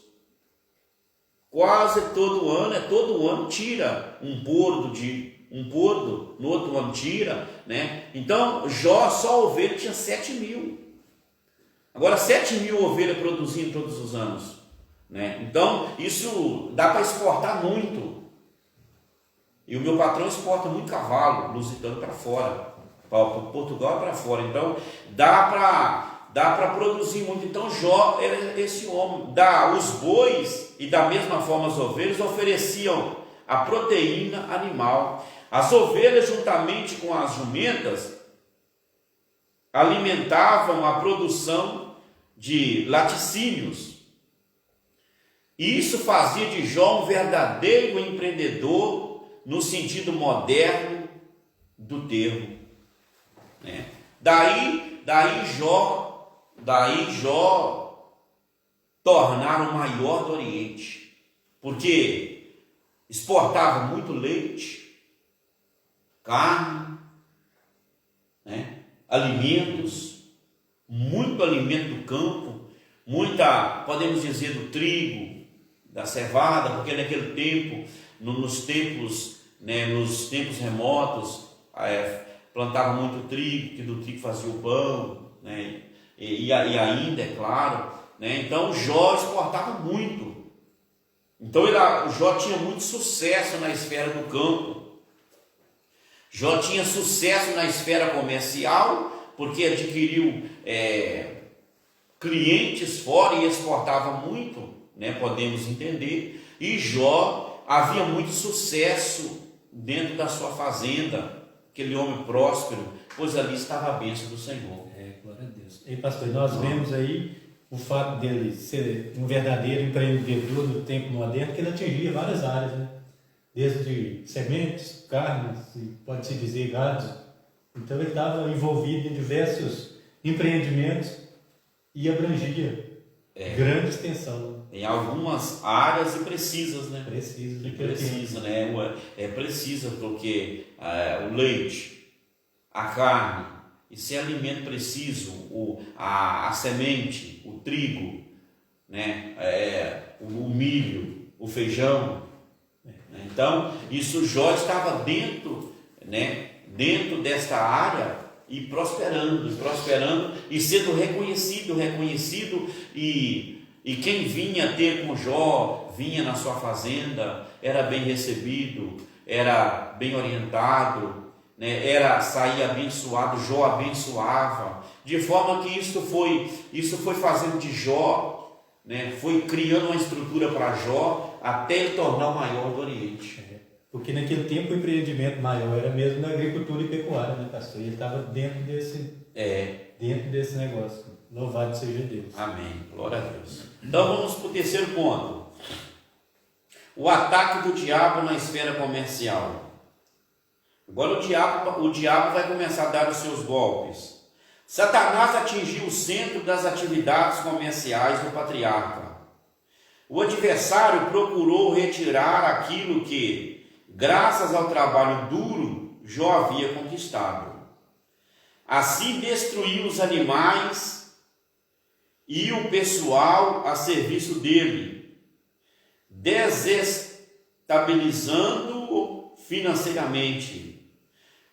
Quase todo ano tira um bordo, no outro ano tira, né? Então, Jó, só ovelha, tinha 7.000. Agora, 7.000 ovelhas produzindo todos os anos, né? Então, isso dá para exportar muito. E o meu patrão exporta muito cavalo, lusitano, para fora, para Portugal e para fora. Então, dá para produzir muito. Então, Jó era esse homem. Os bois e da mesma forma as ovelhas ofereciam a proteína animal. As ovelhas, juntamente com as jumentas, alimentavam a produção de laticínios. E isso fazia de Jó um verdadeiro empreendedor no sentido moderno do termo, né? Daí Jó tornar o maior do Oriente, porque exportava muito leite, carne, né? Alimentos, muito alimento do campo, podemos dizer, do trigo, da cevada, porque naquele tempo, nos tempos remotos, plantava muito trigo, que do trigo fazia o pão, né? E ainda, é claro, né? Então Jó exportava muito. Então Jó tinha muito sucesso na esfera do campo. Jó tinha sucesso na esfera comercial, porque adquiriu clientes fora e exportava muito, né? Podemos entender. E Jó havia muito sucesso dentro da sua fazenda, aquele homem próspero, pois ali estava a bênção do Senhor. Glória a Deus. E pastor, nós vemos aí o fato dele ser um verdadeiro empreendedor do tempo moderno, que ele atingia várias áreas, né? Desde sementes, carnes, pode-se dizer gado. Então ele estava envolvido em diversos empreendimentos e abrangia grande extensão. Em algumas áreas e precisas, né? Precisa, né? Precisa, porque o leite, a carne, isso é alimento preciso, a semente, o trigo, né? O milho, o feijão. Então, isso Jó estava dentro, né? Dentro desta área e prosperando e sendo reconhecido e quem vinha ter com Jó, vinha na sua fazenda, era bem recebido, era bem orientado, né? Saía abençoado, Jó abençoava, de forma que isso foi fazendo de Jó, né? Foi criando uma estrutura para Jó, até ele tornar o maior do Oriente. Porque naquele tempo o empreendimento maior era mesmo na agricultura e pecuária, né, pastor? E ele estava dentro desse negócio. Louvado seja Deus. Amém. Glória a Deus. Então vamos para o terceiro ponto. O ataque do diabo na esfera comercial. Agora o diabo vai começar a dar os seus golpes. Satanás atingiu o centro das atividades comerciais do patriarca. O adversário procurou retirar aquilo que, graças ao trabalho duro, Jó havia conquistado. Assim destruiu os animais e o pessoal a serviço dele, desestabilizando-o financeiramente.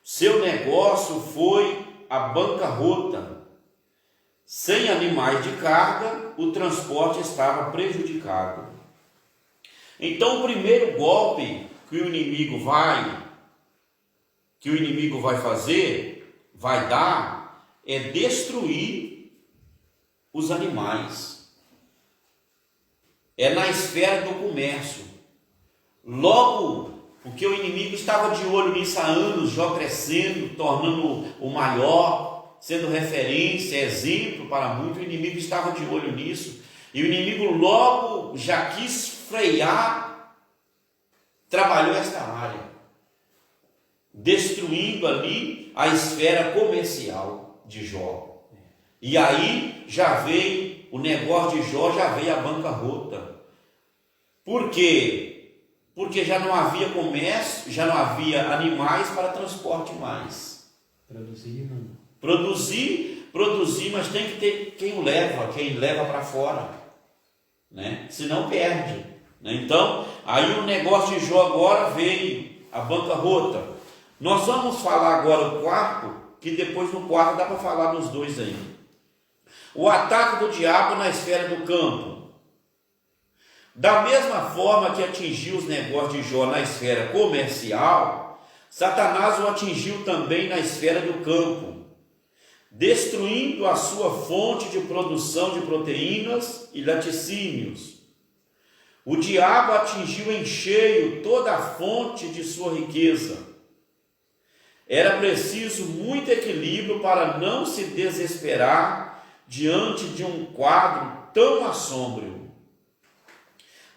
Seu negócio foi a bancarrota. Sem animais de carga, o transporte estava prejudicado. Então, o primeiro golpe que o inimigo vai fazer, vai dar, é destruir os animais. É na esfera do comércio. Logo, porque o inimigo estava de olho nisso há anos, Jó crescendo, tornando o maior, sendo referência, exemplo para muitos. O inimigo estava de olho nisso, e o inimigo logo já quis frear, trabalhou esta área, destruindo ali a esfera comercial de Jó. E aí já veio o negócio de Jó, já veio a bancarrota. Por quê? Porque já não havia comércio, já não havia animais para transporte mais. Produzir, mas tem que ter quem leva para fora, né? Senão perde, né? Então, aí o negócio de Jó agora veio a bancarrota. Nós vamos falar agora o quarto, que depois no quarto dá para falar dos dois ainda. O ataque do diabo na esfera do campo. Da mesma forma que atingiu os negócios de Jó na esfera comercial, Satanás o atingiu também na esfera do campo, destruindo a sua fonte de produção de proteínas e laticínios. O diabo atingiu em cheio toda a fonte de sua riqueza. Era preciso muito equilíbrio para não se desesperar diante de um quadro tão assômbrio.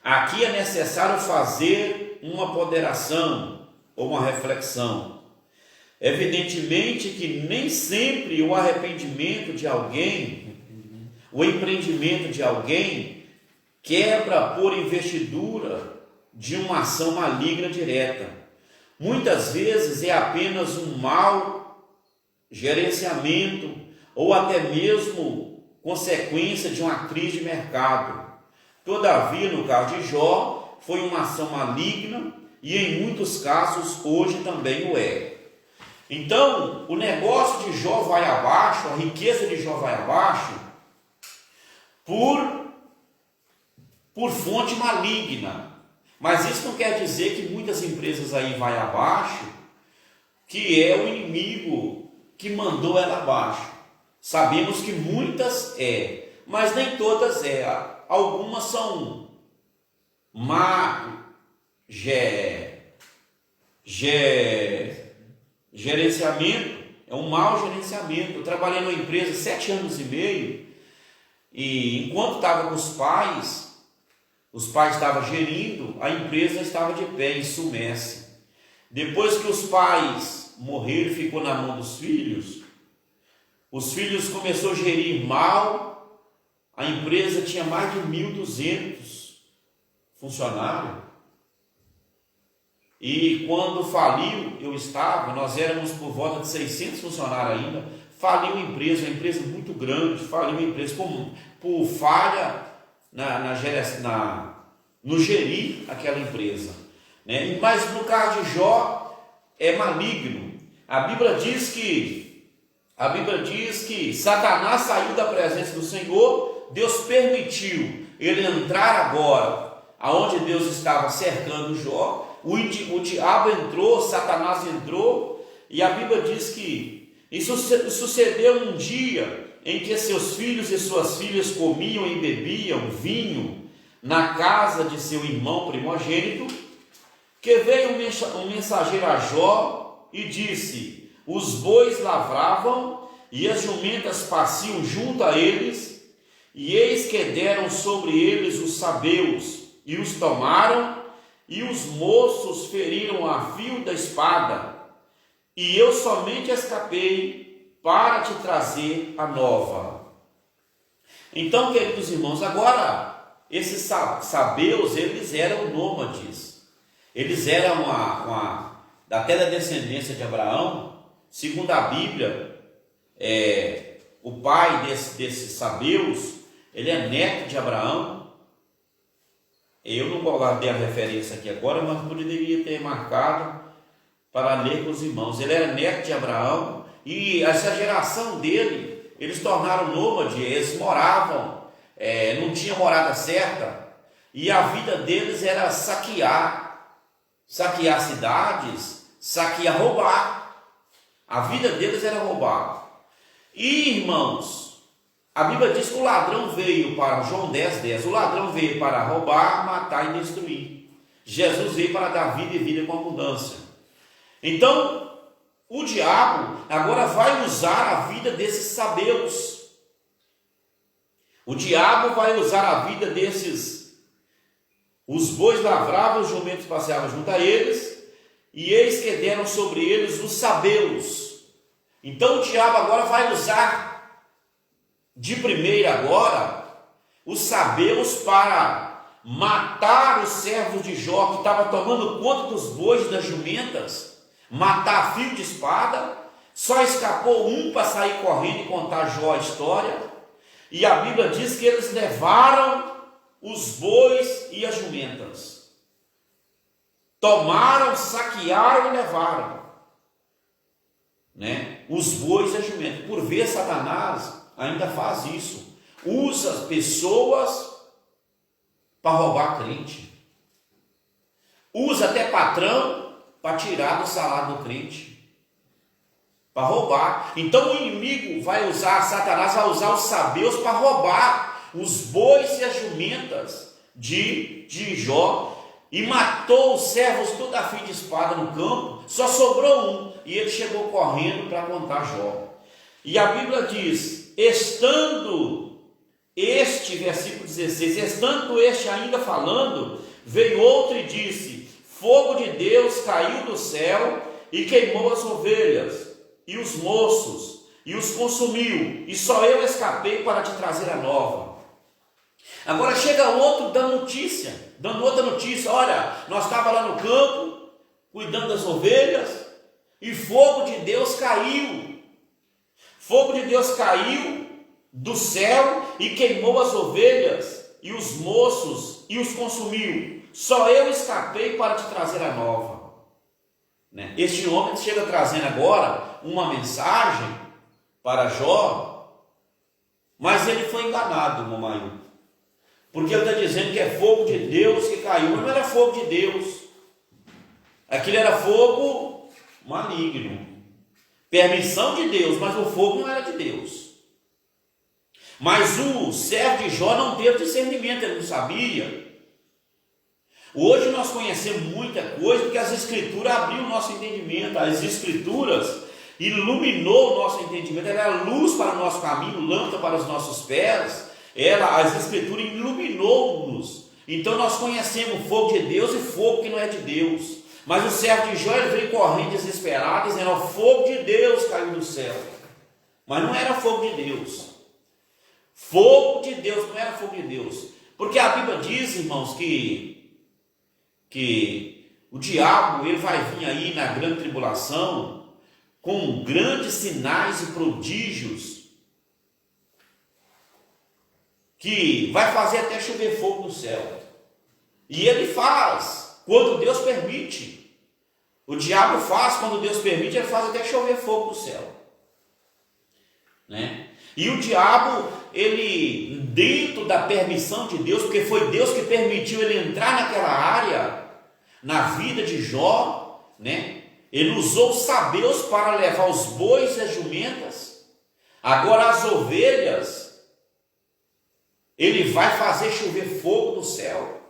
Aqui é necessário fazer uma ponderação ou uma reflexão. Evidentemente que nem sempre o arrependimento de alguém, o empreendimento de alguém, quebra por investidura de uma ação maligna direta. Muitas vezes é apenas um mau gerenciamento ou até mesmo consequência de uma crise de mercado. Todavia, no caso de Jó, foi uma ação maligna e em muitos casos hoje também o é. Então, o negócio de Jó vai abaixo, a riqueza de Jó vai abaixo por fonte maligna. Mas isso não quer dizer que muitas empresas aí vai abaixo, que é o inimigo que mandou ela abaixo. Sabemos que muitas mas nem todas Algumas são gerenciamento, é um mau gerenciamento. Eu trabalhei numa empresa 7 anos e meio, e enquanto estava com os pais estavam gerindo, a empresa estava de pé, insumesse. Depois que os pais morreram, ficou na mão dos filhos, os filhos começaram a gerir mal. A empresa tinha mais de 1.200 funcionários. E quando faliu, nós éramos por volta de 600 funcionários ainda. Faliu a empresa muito grande, faliu a empresa por falha no gerir aquela empresa, né? Mas no caso de Jó é maligno. A Bíblia diz que Satanás saiu da presença do Senhor. Deus permitiu ele entrar agora, aonde Deus estava cercando Jó. O diabo entrou, Satanás entrou, e a Bíblia diz que isso sucedeu um dia em que seus filhos e suas filhas comiam e bebiam vinho na casa de seu irmão primogênito, que veio um mensageiro a Jó e disse: os bois lavravam e as jumentas paciam junto a eles, e eis que deram sobre eles os sabeus, e os tomaram, e os moços feriram a fio da espada, e eu somente escapei para te trazer a nova. Então, queridos irmãos, agora, esses sabeus, eles eram nômades, eles eram até da descendência de Abraão. Segundo a Bíblia, o pai desses sabeus, ele é neto de Abraão. Eu não guardei a referência aqui agora, mas poderia ter marcado para ler com os irmãos. Ele era neto de Abraão, e essa geração dele, eles tornaram nômade, eles moravam, não tinha morada certa, e a vida deles era saquear cidades, roubar. A vida deles era roubar. E, irmãos, a Bíblia diz que o ladrão veio para, João 10:10, o ladrão veio para roubar, matar e destruir. Jesus veio para dar vida e vida com abundância. Então, o diabo agora vai usar a vida desses sabeus. O diabo vai usar a vida desses. Os bois lavravam, os jumentos passeavam junto a eles, e eis que deram sobre eles os sabeus. Então o diabo agora vai usar de primeira agora os sabeus para matar os servos de Jó, que estava tomando conta dos bois e das jumentas, matar a fio de espada. Só escapou um para sair correndo e contar Jó a história. E a Bíblia diz que eles levaram os bois e as jumentas. Tomaram, saquearam e levaram, né? Os bois e as jumentas. Por vezes Satanás ainda faz isso. Usa as pessoas para roubar crente. Usa até patrão para tirar do salário do crente, para roubar. Então o inimigo vai usar, Satanás vai usar os sabeus para roubar os bois e as jumentas de Jó, e matou os servos toda a fio de espada no campo. Só sobrou um, e ele chegou correndo para contar Jó. E a Bíblia diz, estando este, versículo 16, estando este ainda falando, veio outro e disse, fogo de Deus caiu do céu e queimou as ovelhas e os moços e os consumiu, e só eu escapei para te trazer a nova. Agora chega outro dando outra notícia, olha, nós estávamos lá no campo, cuidando das ovelhas, e fogo de Deus caiu. Fogo de Deus caiu do céu e queimou as ovelhas e os moços e os consumiu. Só eu escapei para te trazer a nova. Né? Este homem chega trazendo agora uma mensagem para Jó, mas ele foi enganado, mamãe. Porque ele está dizendo que é fogo de Deus que caiu, mas não era fogo de Deus. Aquilo era fogo maligno. Permissão de Deus, mas o fogo não era de Deus. Mas o servo de Jó não teve discernimento, ele não sabia. Hoje nós conhecemos muita coisa porque as Escrituras abriu o nosso entendimento. As Escrituras iluminou o nosso entendimento. Ela é luz para o nosso caminho, lâmpada para os nossos pés. As Escrituras iluminou-nos. Então nós conhecemos o fogo de Deus e fogo que não é de Deus. Mas o servo de Jó, ele veio correndo desesperado, dizendo, o fogo de Deus caiu do céu. Mas não era fogo de Deus. Fogo de Deus, não era fogo de Deus. Porque a Bíblia diz, irmãos, que o diabo, ele vai vir aí na grande tribulação com grandes sinais e prodígios, que vai fazer até chover fogo no céu. E ele faz quando Deus permite. O diabo faz quando Deus permite, ele faz até chover fogo no céu, né? E o diabo, ele, dentro da permissão de Deus, porque foi Deus que permitiu ele entrar naquela área, na vida de Jó, né? Ele usou os sabeus para levar os bois e as jumentas. Agora as ovelhas, ele vai fazer chover fogo no céu.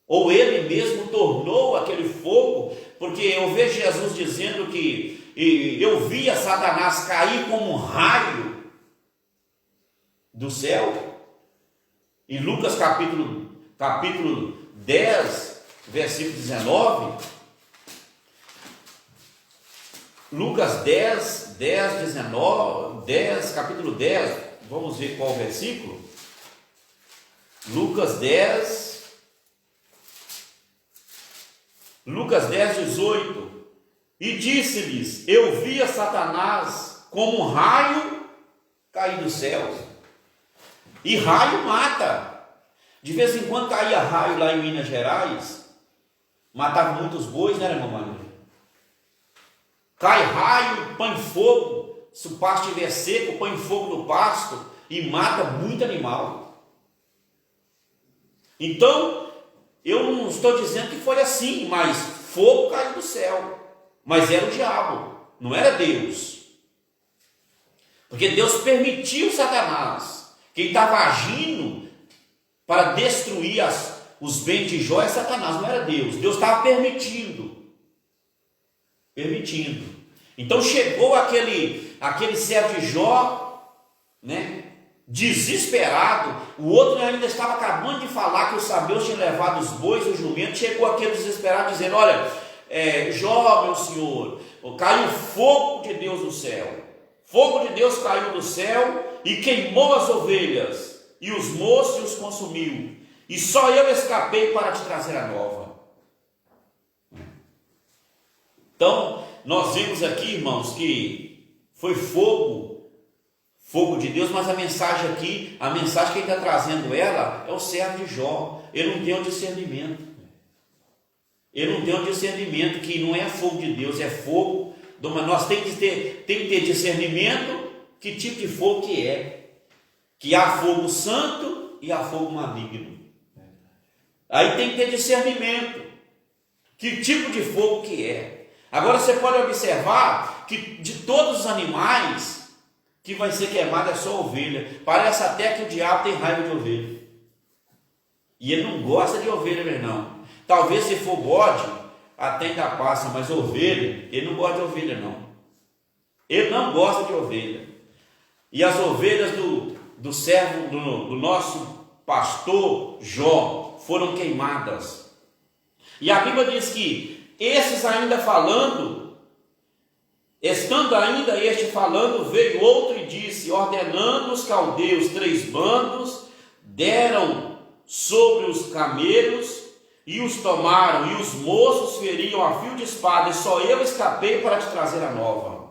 Ou ele mesmo tornou aquele fogo, porque eu vejo Jesus dizendo que eu via Satanás cair como um raio do céu. Em Lucas capítulo 10, versículo 19. Lucas 10, 19, capítulo 10, vamos ver qual o versículo. Lucas 10, 18. E disse-lhes, eu via Satanás como um raio cair do céu. E raio mata. De vez em quando caía raio lá em Minas Gerais, matava muitos bois, né, irmã Maria? Cai raio, põe fogo, se o pasto estiver seco, põe fogo no pasto e mata muito animal. Então, eu não estou dizendo que foi assim, mas fogo caiu do céu. Mas era o diabo, não era Deus. Porque Deus permitiu Satanás. Quem estava agindo para destruir os bens de Jó é Satanás, não era Deus. Deus estava permitindo. permitindo. Então chegou aquele servo de Jó, né, desesperado. O outro ainda estava acabando de falar que os sabeus tinham levado os bois, o jumento. Chegou aquele desesperado dizendo: olha, Jó, meu senhor, caiu fogo de Deus do céu. Fogo de Deus caiu do céu e queimou as ovelhas, e os moços e os consumiu. E só eu escapei para te trazer a nova. Então, nós vimos aqui, irmãos, que foi fogo de Deus, mas a mensagem aqui, a mensagem que ele está trazendo ela, é o servo de Jó. Ele não tem o discernimento. Ele não tem o discernimento que não é fogo de Deus, é fogo. Mas nós temos que ter discernimento que tipo de fogo que é. Que há fogo santo e há fogo maligno. Aí tem que ter discernimento. Que tipo de fogo que é. Agora você pode observar que de todos os animais que vai ser queimado é só a ovelha. Parece até que o diabo tem raiva de ovelha. E ele não gosta de ovelha, meu irmão. Talvez se for bode, até ainda passa, mas ovelha, ele não gosta de ovelha, não. Ele não gosta de ovelha. E as ovelhas do servo, do nosso pastor Jó, foram queimadas. E a Bíblia diz que esses ainda falando, estando ainda este falando, veio outro e disse, ordenando os caldeus 3 bandos, deram sobre os camelos e os tomaram, e os moços feriam a fio de espada, e só eu escapei para te trazer a nova.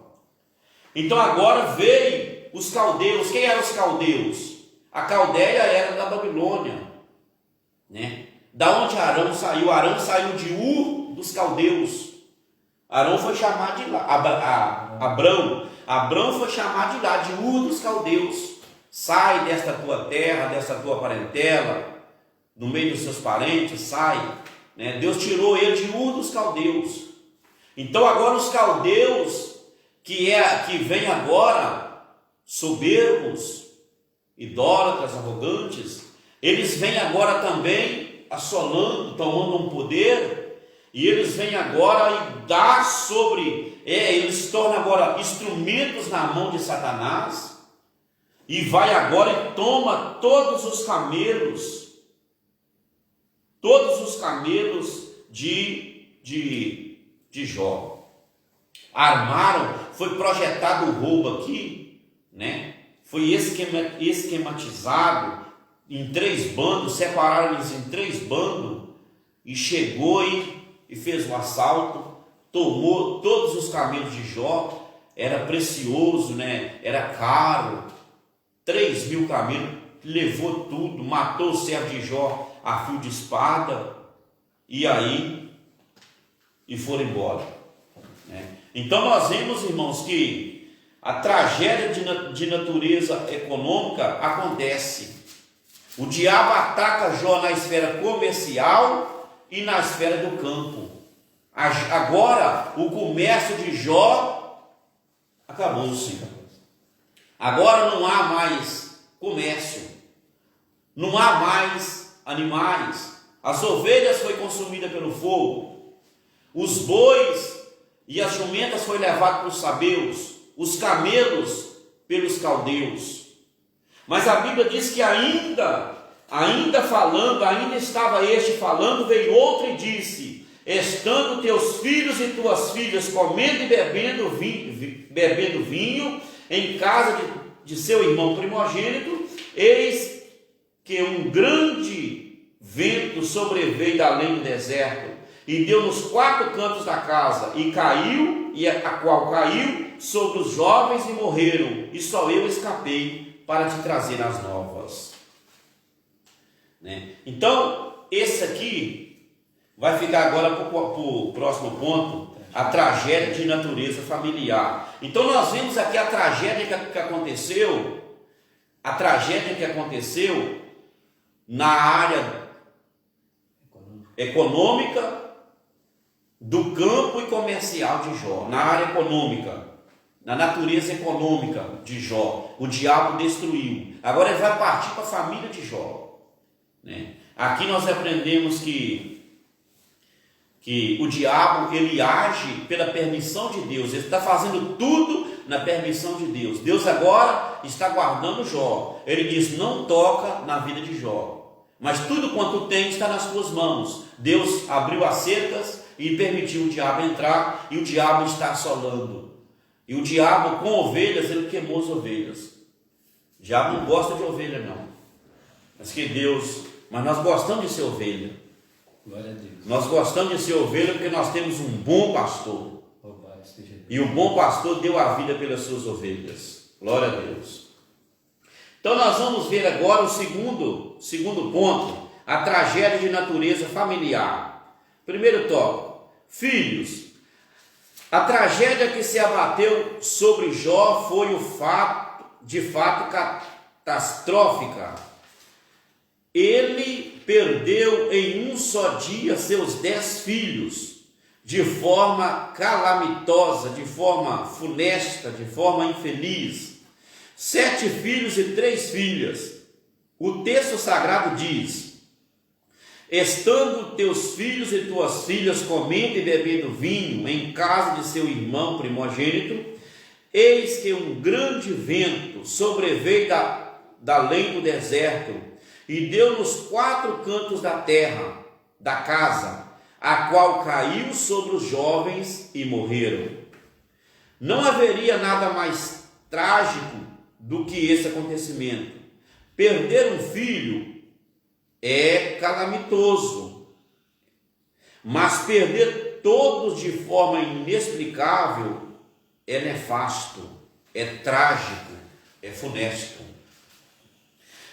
Então agora veio os caldeus. Quem eram os caldeus? A Caldeia era da Babilônia, né? Da onde Arão saiu? Arão saiu de Ur dos caldeus. Arão foi chamado de lá. Abrão foi chamado de lá, de Ur dos caldeus. Sai desta tua terra, desta tua parentela, no meio dos seus parentes, sai, né? Deus tirou ele de Ur dos caldeus. Então agora os caldeus que vêm agora, soberbos, idólatras, arrogantes, eles vêm agora também assolando, tomando um poder, e eles vêm agora e dá eles se tornam agora instrumentos na mão de Satanás, e vai agora e toma todos os camelos de Jó. Armaram, foi projetado o roubo aqui, né? Foi esquematizado em 3 bandos, separaram eles em 3 bandos, e chegou e fez o assalto, tomou todos os camelos de Jó. Era precioso, né? Era caro, 3.000 camelos, levou tudo, matou o servo de Jó a fio de espada, e foram embora, né? Então nós vemos, irmãos, que a tragédia de natureza econômica acontece. O diabo ataca Jó na esfera comercial e na esfera do campo. Agora o comércio de Jó acabou-se. Agora não há mais comércio, não há mais animais. As ovelhas foi consumida pelo fogo, os bois e as jumentas foi levado para os sabeus, os camelos pelos caldeus. Mas a Bíblia diz que ainda estava este falando, veio outro e disse, estando teus filhos e tuas filhas comendo e bebendo vinho em casa de seu irmão primogênito, eis que um grande vento sobreveio da além do deserto, e deu nos 4 cantos da casa, e a qual caiu sobre os jovens e morreram, e só eu escapei para te trazer as novas, né? Então, esse aqui vai ficar agora para o próximo ponto, a tragédia de natureza familiar. Então nós vemos aqui a tragédia que aconteceu na área econômica, do campo e comercial de Jó, na área econômica, na natureza econômica de Jó. O diabo destruiu. Agora ele vai partir para a família de Jó, né? Aqui nós aprendemos que que o diabo, ele age pela permissão de Deus, ele está fazendo tudo na permissão de Deus. Deus agora está guardando Jó. Ele diz: não toca na vida de Jó, mas tudo quanto tem está nas tuas mãos. Deus abriu as cercas e permitiu o diabo entrar, e o diabo está assolando. E o diabo, com ovelhas, ele queimou as ovelhas. O diabo não gosta de ovelha, não. Mas nós gostamos de ser ovelha. Glória a Deus. Nós gostamos de ser ovelha porque nós temos um bom pastor. Louvado seja Deus. E o bom pastor deu a vida pelas suas ovelhas. Glória a Deus. Então nós vamos ver agora o segundo ponto, a tragédia de natureza familiar. Primeiro tópico, filhos. A tragédia que se abateu sobre Jó foi de fato catastrófica. Ele perdeu em um só dia seus 10 filhos, de forma calamitosa, de forma funesta, de forma infeliz. 7 filhos e 3 filhas. O texto sagrado diz: estando teus filhos e tuas filhas comendo e bebendo vinho em casa de seu irmão primogênito, eis que um grande vento sobreveio da além do deserto, e deu nos 4 cantos da terra, da casa, a qual caiu sobre os jovens e morreram. Não haveria nada mais trágico do que esse acontecimento. Perder um filho é calamitoso, mas perder todos de forma inexplicável é nefasto, é trágico, é funesto.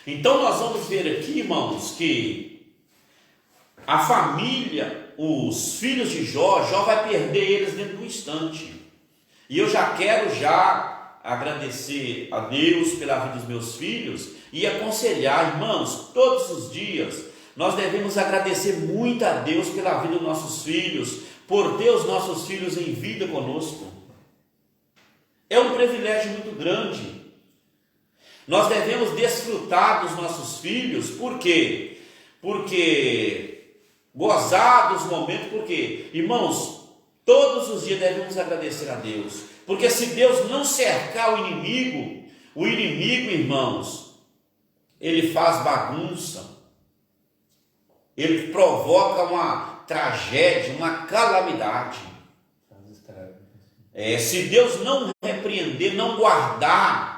Então nós vamos ver aqui, irmãos, que a família, os filhos de Jó vai perder eles dentro de um instante. E eu já quero agradecer a Deus pela vida dos meus filhos e aconselhar, irmãos, todos os dias nós devemos agradecer muito a Deus pela vida dos nossos filhos, por ter os nossos filhos em vida conosco. É um privilégio muito grande. Nós devemos desfrutar dos nossos filhos, por quê? Porque gozar dos momentos, porque, irmãos, todos os dias devemos agradecer a Deus, porque se Deus não cercar o inimigo, irmãos, ele faz bagunça, ele provoca uma tragédia, uma calamidade. Se Deus não repreender, não guardar,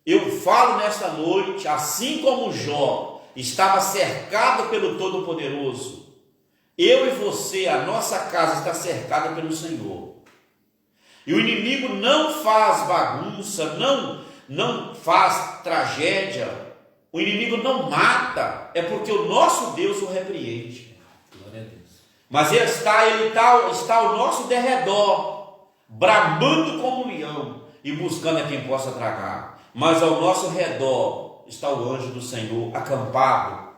eu falo nesta noite, assim como Jó estava cercado pelo Todo-Poderoso, eu e você, a nossa casa está cercada pelo Senhor. E o inimigo não faz bagunça, não faz tragédia, o inimigo não mata, é porque o nosso Deus o repreende. Glória a Deus. Mas ele está ao nosso derredor, bramando como um leão e buscando a quem possa tragar. Mas ao nosso redor está o anjo do Senhor acampado.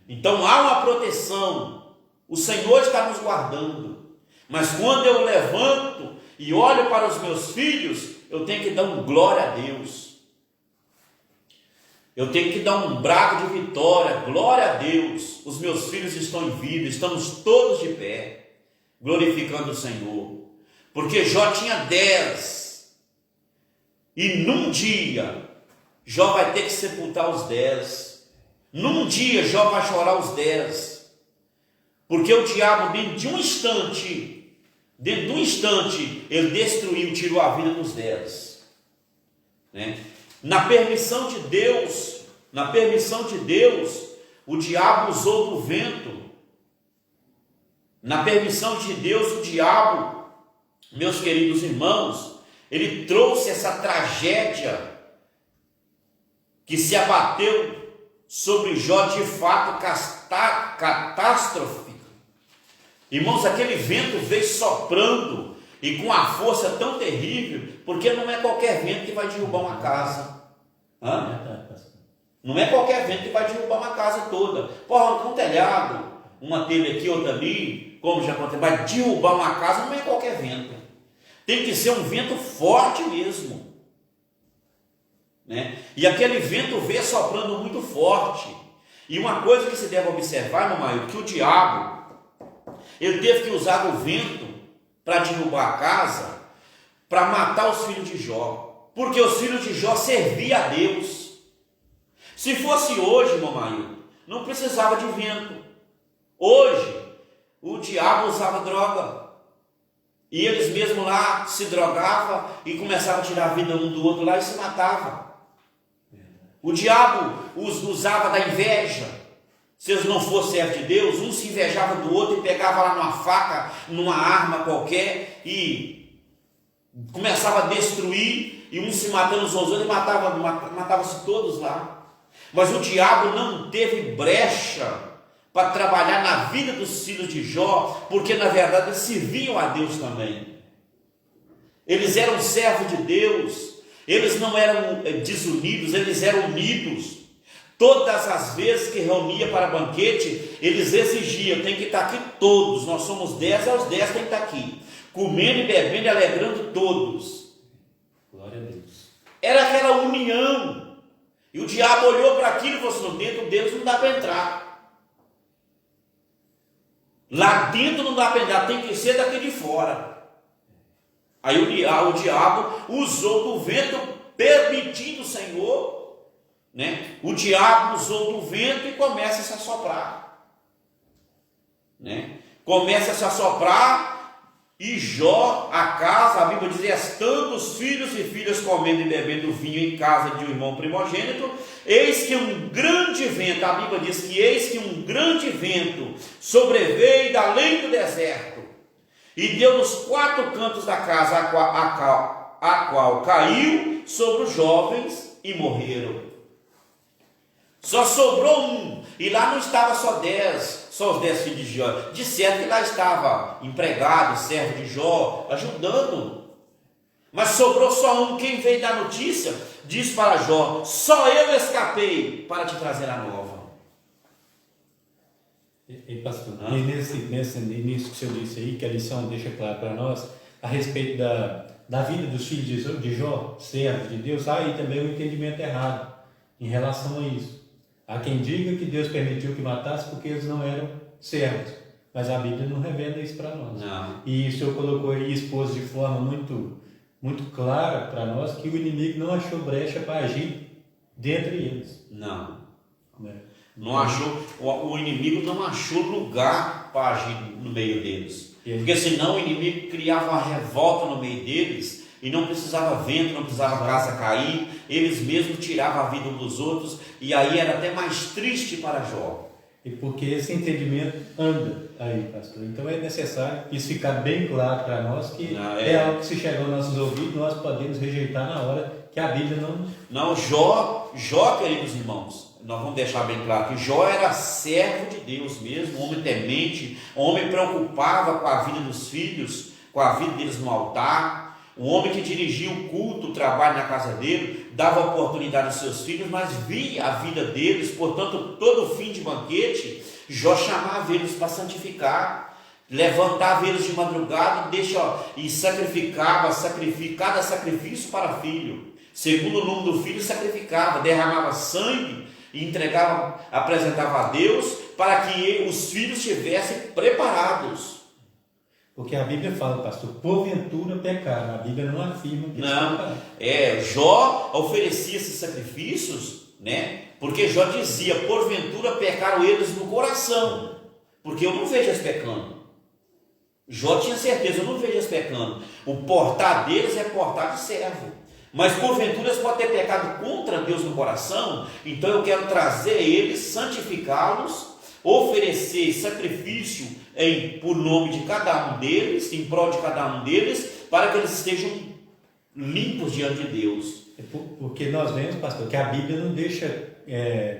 Então há uma proteção, o Senhor está nos guardando. Mas quando eu levanto e olho para os meus filhos, eu tenho que dar um glória a Deus. Eu tenho que dar um brado de vitória, glória a Deus. Os meus filhos estão em vida, estamos todos de pé, glorificando o Senhor. Porque Jó tinha 10. E num dia, Jó vai ter que sepultar os 10. Num dia, Jó vai chorar os 10. Porque o diabo, dentro de um instante, ele destruiu, tirou a vida dos 10. Né? Na permissão de Deus, o diabo usou do vento. Na permissão de Deus, o diabo, meus queridos irmãos, ele trouxe essa tragédia que se abateu sobre Jó, de fato catástrofe. Irmãos, aquele vento veio soprando e com a força tão terrível, porque não é qualquer vento que vai derrubar uma casa. Não é qualquer vento que vai derrubar uma casa toda. Pode arrancar um telhado, uma telha aqui, outra ali, como já aconteceu, vai derrubar uma casa, não é qualquer vento. Tem que ser um vento forte mesmo. Né? E aquele vento veio soprando muito forte. E uma coisa que se deve observar, meu marido, que o diabo, Ele teve que usar o vento para derrubar a casa, para matar os filhos de Jó, porque os filhos de Jó serviam a Deus. Se fosse hoje, irmão Maílton, não precisava de vento. Hoje, o diabo usava droga. E eles mesmo lá se drogavam e começavam a tirar a vida um do outro lá e se matavam. O diabo os usava da inveja. Se eles não fossem servos de Deus, um se invejava do outro e pegava lá numa faca, numa arma qualquer e começava a destruir, e um se matando uns aos outros e matava-se todos lá. Mas o diabo não teve brecha para trabalhar na vida dos filhos de Jó, porque na verdade eles serviam a Deus também. Eles eram servos de Deus, eles não eram desunidos, eles eram unidos. Todas as vezes que reunia para banquete, eles exigiam: tem que estar aqui todos, nós somos 10, aos 10 tem que estar aqui, comendo e bebendo e alegrando todos. Glória a Deus. Era aquela união. E o diabo olhou para aquilo e falou assim: dentro deles não dá para entrar. Lá dentro não dá para entrar, tem que ser daqui de fora. Aí o diabo usou do vento, permitindo o Senhor, né? O diabo usou do vento e começa a se assoprar, né? Começa a se assoprar. E Jó, a casa, a Bíblia diz: estando os filhos e filhas comendo e bebendo vinho em casa de um irmão primogênito, eis que um grande vento, a Bíblia diz que eis que um grande vento sobreveio da além do deserto, e deu nos 4 cantos da casa, a qual caiu sobre os jovens e morreram. Só sobrou um, e lá não estava só os 10 filhos de Jó. De certo que lá estava empregado, servo de Jó, ajudando. Mas sobrou só um. Quem veio dar notícia, disse para Jó: só eu escapei para te trazer a nova. E pastor, e nesse início que o senhor disse aí, que a lição deixa claro para nós, a respeito da vida dos filhos de Jó, servos de Deus, há aí também um entendimento errado em relação a isso. Há quem diga que Deus permitiu que matasse porque eles não eram servos, mas a Bíblia não revela isso para nós. Não. E o senhor colocou aí, expôs de forma muito clara para nós, que o inimigo não achou brecha para agir dentre eles. Não. Né? Não achou, o inimigo não achou lugar para agir no meio deles. Porque senão o inimigo criava uma revolta no meio deles, e não precisava vento, não precisava casa cair, eles mesmos tiravam a vida uns dos outros, e aí era até mais triste para Jó. E porque esse entendimento anda aí, pastor. Então é necessário isso ficar bem claro para nós, que é algo que, se chegar aos nossos ouvidos, nós podemos rejeitar na hora que a Bíblia não... Não, Jó, queridos irmãos, nós vamos deixar bem claro que Jó era servo de Deus mesmo, homem temente, homem preocupava com a vida dos filhos, com a vida deles no altar, um homem que dirigia o culto, o trabalho na casa dele, dava oportunidade aos seus filhos, mas via a vida deles. Portanto, todo fim de banquete, Jó chamava eles para santificar, levantava eles de madrugada e sacrificava, cada sacrifício para filho. Segundo o número do filho, sacrificava, derramava sangue e entregava, apresentava a Deus, para que os filhos estivessem preparados. Porque a Bíblia fala, pastor, porventura pecaram. A Bíblia não afirma que não. Jó oferecia esses sacrifícios, né? Porque Jó dizia: porventura pecaram eles no coração, porque eu não vejo eles pecando. Jó tinha certeza: eu não vejo eles pecando. O portar deles é portar de servo. Mas porventura eles podem ter pecado contra Deus no coração. Então eu quero trazer eles, santificá-los, oferecer sacrifício por nome de cada um deles, em prol de cada um deles, para que eles estejam limpos diante de Deus. Porque nós vemos, pastor, que a Bíblia não deixa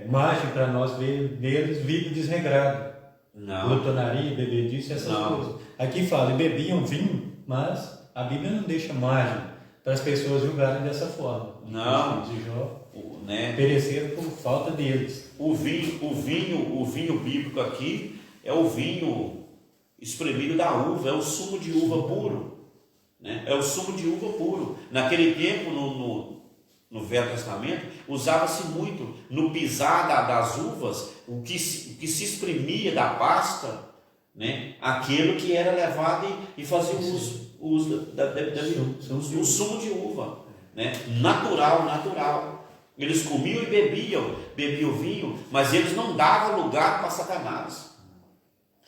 margem para nós ver neles vida desregrada. Glutonaria, bebedice, essas coisas. Aqui fala, bebiam vinho, mas a Bíblia não deixa margem para as pessoas julgarem dessa forma. Não. De Jó, né? Pereceram por falta deles. O vinho bíblico aqui é o vinho espremido da uva, é o sumo de uva puro, né? É o sumo de uva puro. Naquele tempo, no Velho Testamento, usava-se muito no pisar das uvas, o que se exprimia da pasta, né, aquilo que era levado e fazia uso do sumo de uva, né, natural. Eles comiam e bebiam vinho, mas eles não davam lugar para Satanás.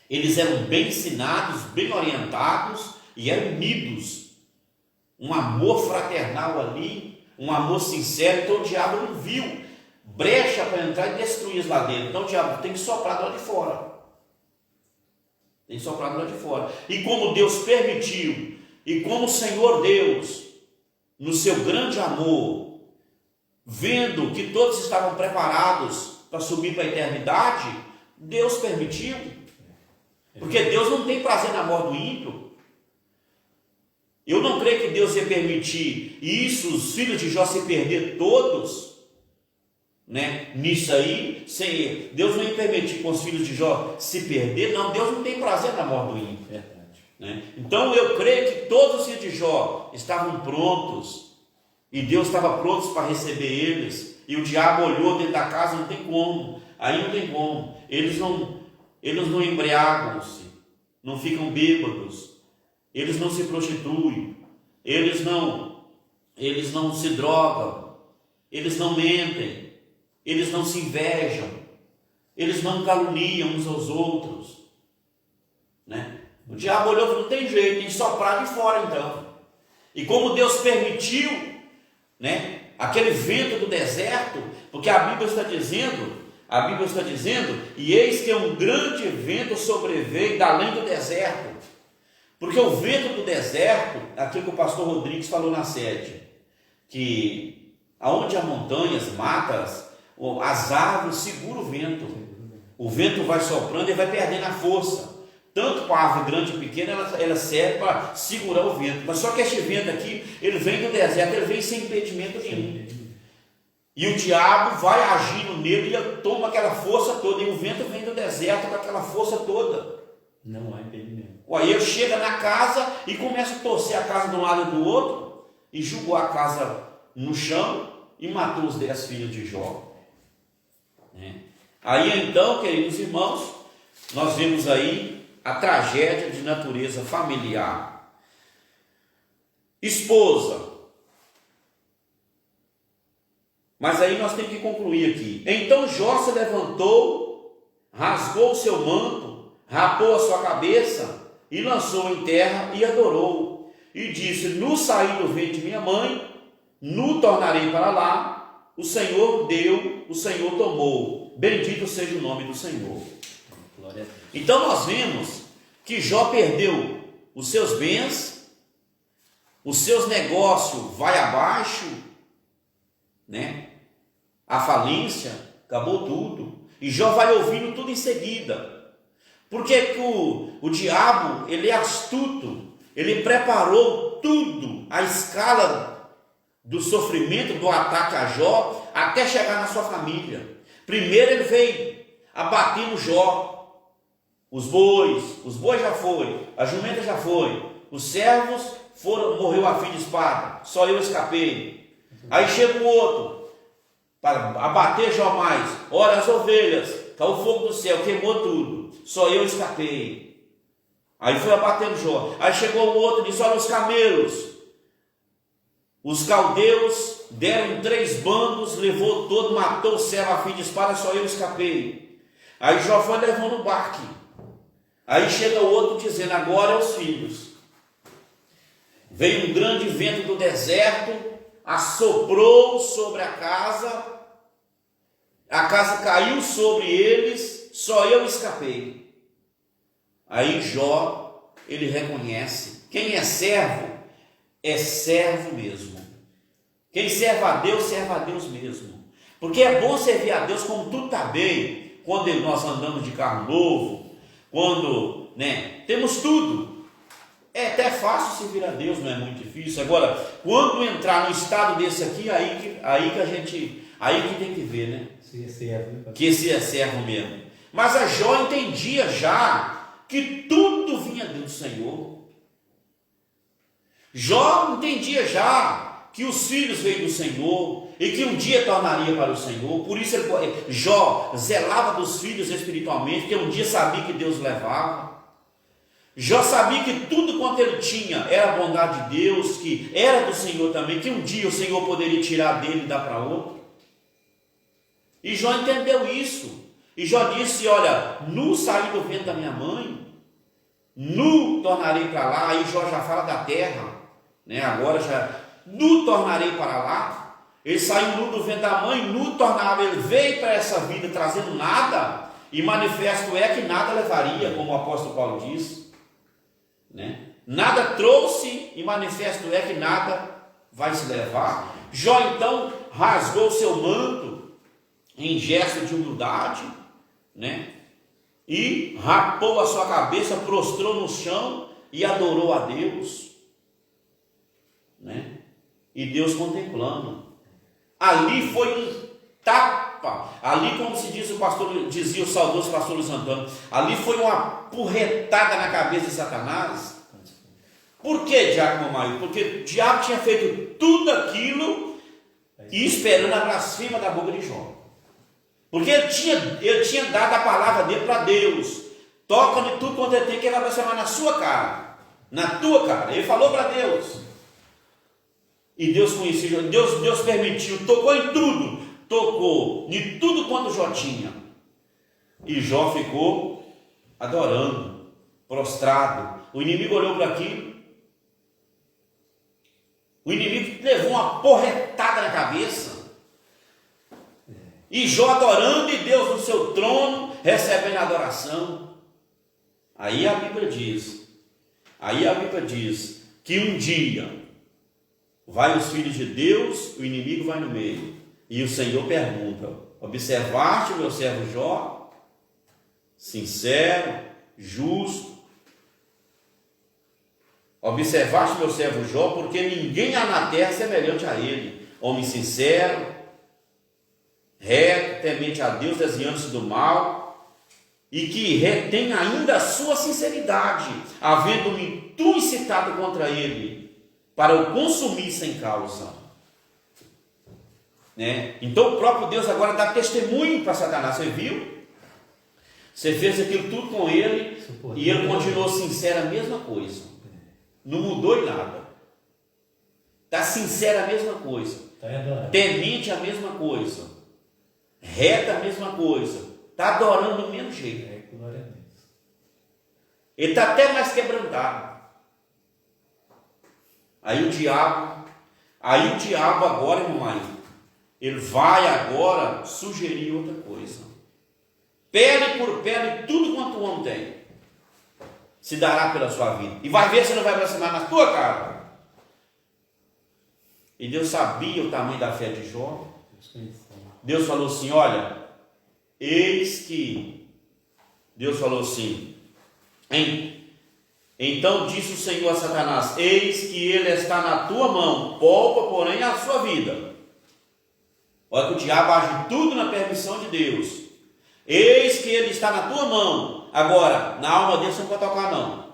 Eles eram bem ensinados, bem orientados e eram unidos. Um amor fraternal ali, um amor sincero. Então o diabo não viu brecha para entrar e destruir lá dentro. Então o diabo tem que soprar do lado de fora. Tem que soprar do lado de fora. E como Deus permitiu, e como o Senhor Deus, no seu grande amor, vendo que todos estavam preparados para subir para a eternidade, Deus permitiu. Porque Deus não tem prazer na morte do ímpio. Eu não creio que Deus ia permitir isso, os filhos de Jó se perder todos, né? Nisso aí, Deus não ia permitir que os filhos de Jó se perder. Não, Deus não tem prazer na morte do ímpio. Verdade. Né? Então eu creio que todos os filhos de Jó estavam prontos, e Deus estava pronto para receber eles, e o diabo olhou dentro da casa, não tem como, aí não tem como, eles não embriagam-se, não ficam bêbados, eles não se prostituem, eles não se drogam, eles não mentem, eles não se invejam, eles não caluniam uns aos outros, né? O diabo olhou e falou: não tem jeito, tem que soprar de fora então. E como Deus permitiu, né, aquele vento do deserto, porque a Bíblia está dizendo, e eis que um grande vento sobreveio da além do deserto. Porque o vento do deserto, aquilo que o pastor Rodrigues falou na sede, que aonde há montanhas, matas, as árvores seguram o vento vai soprando e vai perdendo a força. Tanto para a árvore grande e pequena, ela serve para segurar o vento. Mas só que este vento aqui, ele vem do deserto, ele vem sem impedimento nenhum. E o diabo vai agindo nele e ele toma aquela força toda. E o vento vem do deserto com aquela força toda. Não há impedimento. Aí ele chega na casa e começa a torcer a casa de um lado e do outro, e jogou a casa no chão e matou os 10 filhos de Jó. Aí então, queridos irmãos, nós vemos aí a tragédia de natureza familiar. Esposa. Mas aí nós temos que concluir aqui. Então Jó se levantou, rasgou o seu manto, rapou a sua cabeça e lançou em terra e adorou. E disse: no saí do ventre de minha mãe, no tornarei para lá. O Senhor deu, o Senhor tomou. Bendito seja o nome do Senhor. Glória a Deus. Então nós vemos que Jó perdeu os seus bens, os seus negócios vai abaixo, né? A falência, acabou tudo. E Jó vai ouvindo tudo em seguida. Porque que o diabo, ele é astuto, ele preparou tudo, a escala do sofrimento, do ataque a Jó, até chegar na sua família. Primeiro ele veio abater no Jó. Os bois já foi, a jumenta já foi, os servos morreu a fim de espada, só eu escapei. Aí chega o outro, para abater Jó mais, olha as ovelhas, caiu o fogo do céu, queimou tudo, só eu escapei. Aí foi abatendo Jó. Aí chegou o outro e disse: olha os camelos, os caldeus deram 3 bandos, levou todo, matou o servo a fim de espada, só eu escapei. Aí Jó foi levando o barco. Aí chega o outro dizendo: agora é os filhos. Veio um grande vento do deserto, assoprou sobre a casa caiu sobre eles, só eu escapei. Aí Jó, ele reconhece, quem é servo mesmo. Quem serve a Deus mesmo. Porque é bom servir a Deus como tudo está bem, quando nós andamos de carro novo, quando, né, temos tudo. É até fácil servir a Deus, não é muito difícil. Agora, quando entrar num estado desse aqui, aí que tem que ver, né? Se é servo. Que esse é servo mesmo. Mas a Jó entendia já que tudo vinha do Senhor. Jó entendia já que os filhos veio do Senhor e que um dia tornaria para o Senhor. Por isso Jó zelava dos filhos espiritualmente, porque um dia sabia que Deus levava. Jó sabia que tudo quanto ele tinha era a bondade de Deus, que era do Senhor também, que um dia o Senhor poderia tirar dele e dar para outro. E Jó entendeu isso. E Jó disse: olha, nu saí do ventre da minha mãe, nu tornarei para lá. Aí Jó já fala da terra, né? Agora já, nu tornarei para lá. Ele saiu nu do ventre da mãe, nu tornava. Ele veio para essa vida trazendo nada, e manifesto é que nada levaria, como o apóstolo Paulo diz, né? Nada trouxe, e manifesto é que nada vai se levar. Jó então rasgou o seu manto em gesto de humildade, né? E rapou a sua cabeça, prostrou no chão e adorou a Deus, né? E Deus contemplando. Ali foi um tapa, ali, como se diz o pastor, dizia o saudoso pastor Luiz Antônio, ali foi uma porretada na cabeça de Satanás. Por que, Diácono Maio? Porque o diabo tinha feito tudo aquilo e esperando a blasfêmia da boca de Jó. Porque ele tinha dado a palavra dele para Deus. Toca em tudo quanto ele tem, que ele vai blasfemar na sua cara, na tua cara. Ele falou para Deus. E Deus conhecia, Deus permitiu, tocou em tudo. Tocou em tudo quanto Jó tinha. E Jó ficou adorando, prostrado. O inimigo olhou para aquilo. O inimigo levou uma porretada na cabeça. E Jó adorando, e Deus no seu trono, recebendo a adoração. Aí a Bíblia diz que um dia vai os filhos de Deus, o inimigo vai no meio. E o Senhor pergunta: observaste o meu servo Jó? Sincero, justo. Observaste o meu servo Jó, porque ninguém há na terra semelhante a ele. Homem sincero, reto, temente a Deus, desviando-se do mal, e que retém ainda a sua sinceridade, havendo-me tu incitado contra ele, para o consumir sem causa. Né? Então o próprio Deus agora dá testemunho para Satanás. Você viu? Você fez aquilo tudo com ele, e ele continuou sincero, a mesma coisa. Não mudou em nada. Está sincero, a mesma coisa. Temente, a mesma coisa. Reta, a mesma coisa. Está adorando do mesmo jeito. Ele está até mais quebrantado. Aí o diabo agora, irmão marido, ele vai agora sugerir outra coisa. Pele por pele, tudo quanto o homem tem se dará pela sua vida. E vai ver se não vai blasfemar na tua cara. E Deus sabia o tamanho da fé de Jó. Deus falou assim: olha, eis que... Deus falou assim: então disse o Senhor a Satanás: eis que ele está na tua mão, poupa, porém, a sua vida. Olha que o diabo age tudo na permissão de Deus. Eis que ele está na tua mão. Agora, na alma dele você não pode tocar, não.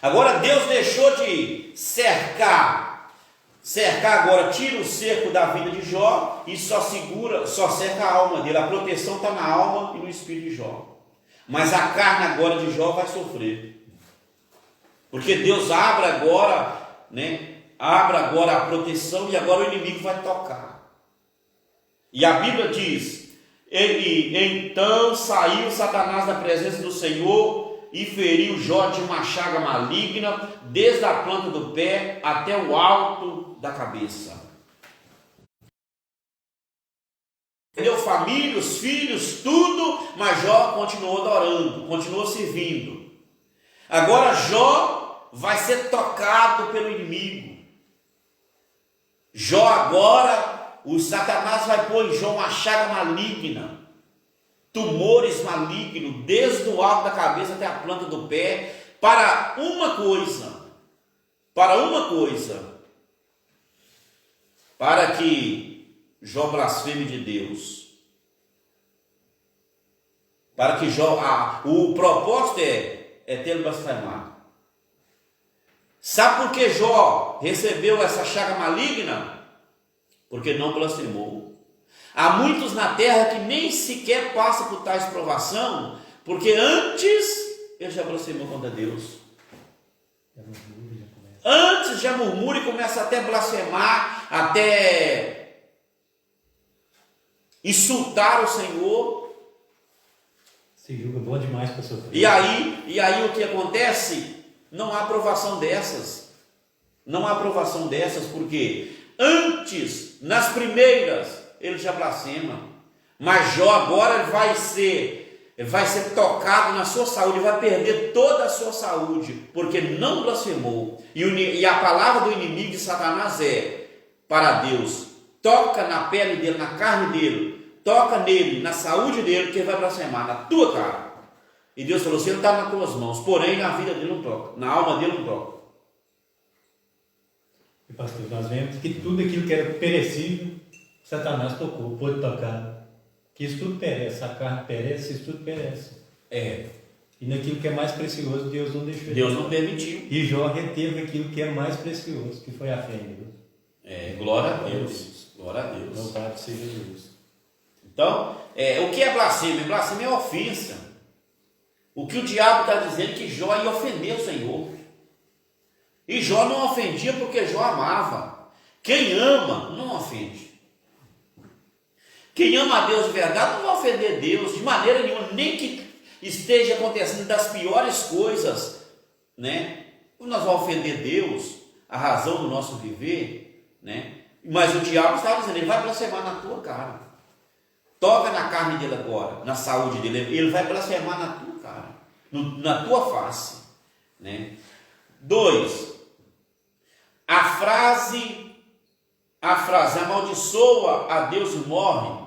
Agora Deus deixou de cercar agora, tira o cerco da vida de Jó e só cerca a alma dele. A proteção está na alma e no espírito de Jó. Mas a carne agora de Jó vai sofrer. Porque Deus abre agora a proteção, e agora o inimigo vai tocar. E a Bíblia diz: então saiu Satanás da presença do Senhor e feriu Jó de uma chaga maligna, desde a planta do pé até o alto da cabeça. Deu família, os filhos, tudo, mas Jó continuou adorando, continuou servindo. Agora Jó vai ser tocado pelo inimigo. Jó agora, o Satanás vai pôr em Jó uma chaga maligna, tumores malignos, desde o alto da cabeça até a planta do pé, para uma coisa, para que Jó blasfeme de Deus, para que Jó, o propósito é tê-lo blasfemado. Sabe por que Jó recebeu essa chaga maligna? Porque não blasfemou. Há muitos na terra que nem sequer passam por tais provação, porque antes ele já blasfemou contra Deus. Já murmura, já começa. Antes já murmura e começa até a blasfemar, até insultar o Senhor. Se julga bom demais para sofrer. E aí o que acontece? Não há aprovação dessas. Não há aprovação dessas, porque antes, nas primeiras, ele já blasfema. Mas Jó agora vai ser tocado na sua saúde, vai perder toda a sua saúde, porque não blasfemou. E a palavra do inimigo de Satanás é para Deus: toca na pele dele, na carne dele, toca nele, na saúde dele, que ele vai blasfemar na tua cara. E Deus falou assim: ele está nas tuas mãos, porém na vida dele não toca, na alma dele não toca. E pastor, nós vemos que tudo aquilo que era perecível, Satanás tocou, pôde tocar. Que isso tudo perece, a carne perece, isso tudo perece. E naquilo que é mais precioso, Deus não deixou. Deus não permitiu. E Jó reteve aquilo que é mais precioso, que foi a fé em Deus. Glória a Deus. Glória a Deus. Louvado seja Deus. Então, o que é blasfêmia? Blasfêmia é ofensa. O que o diabo está dizendo é que Jó ia ofender o Senhor. E Jó não ofendia porque Jó amava. Quem ama não ofende. Quem ama a Deus de verdade não vai ofender Deus de maneira nenhuma, nem que esteja acontecendo das piores coisas, né? Nós vamos ofender Deus, a razão do nosso viver, né? Mas o diabo está dizendo: ele vai blasfemar na tua cara. Toca na carne dele agora, na saúde dele, ele vai blasfemar na tua cara, na tua face, né? 2. A frase amaldiçoa a Deus e morre,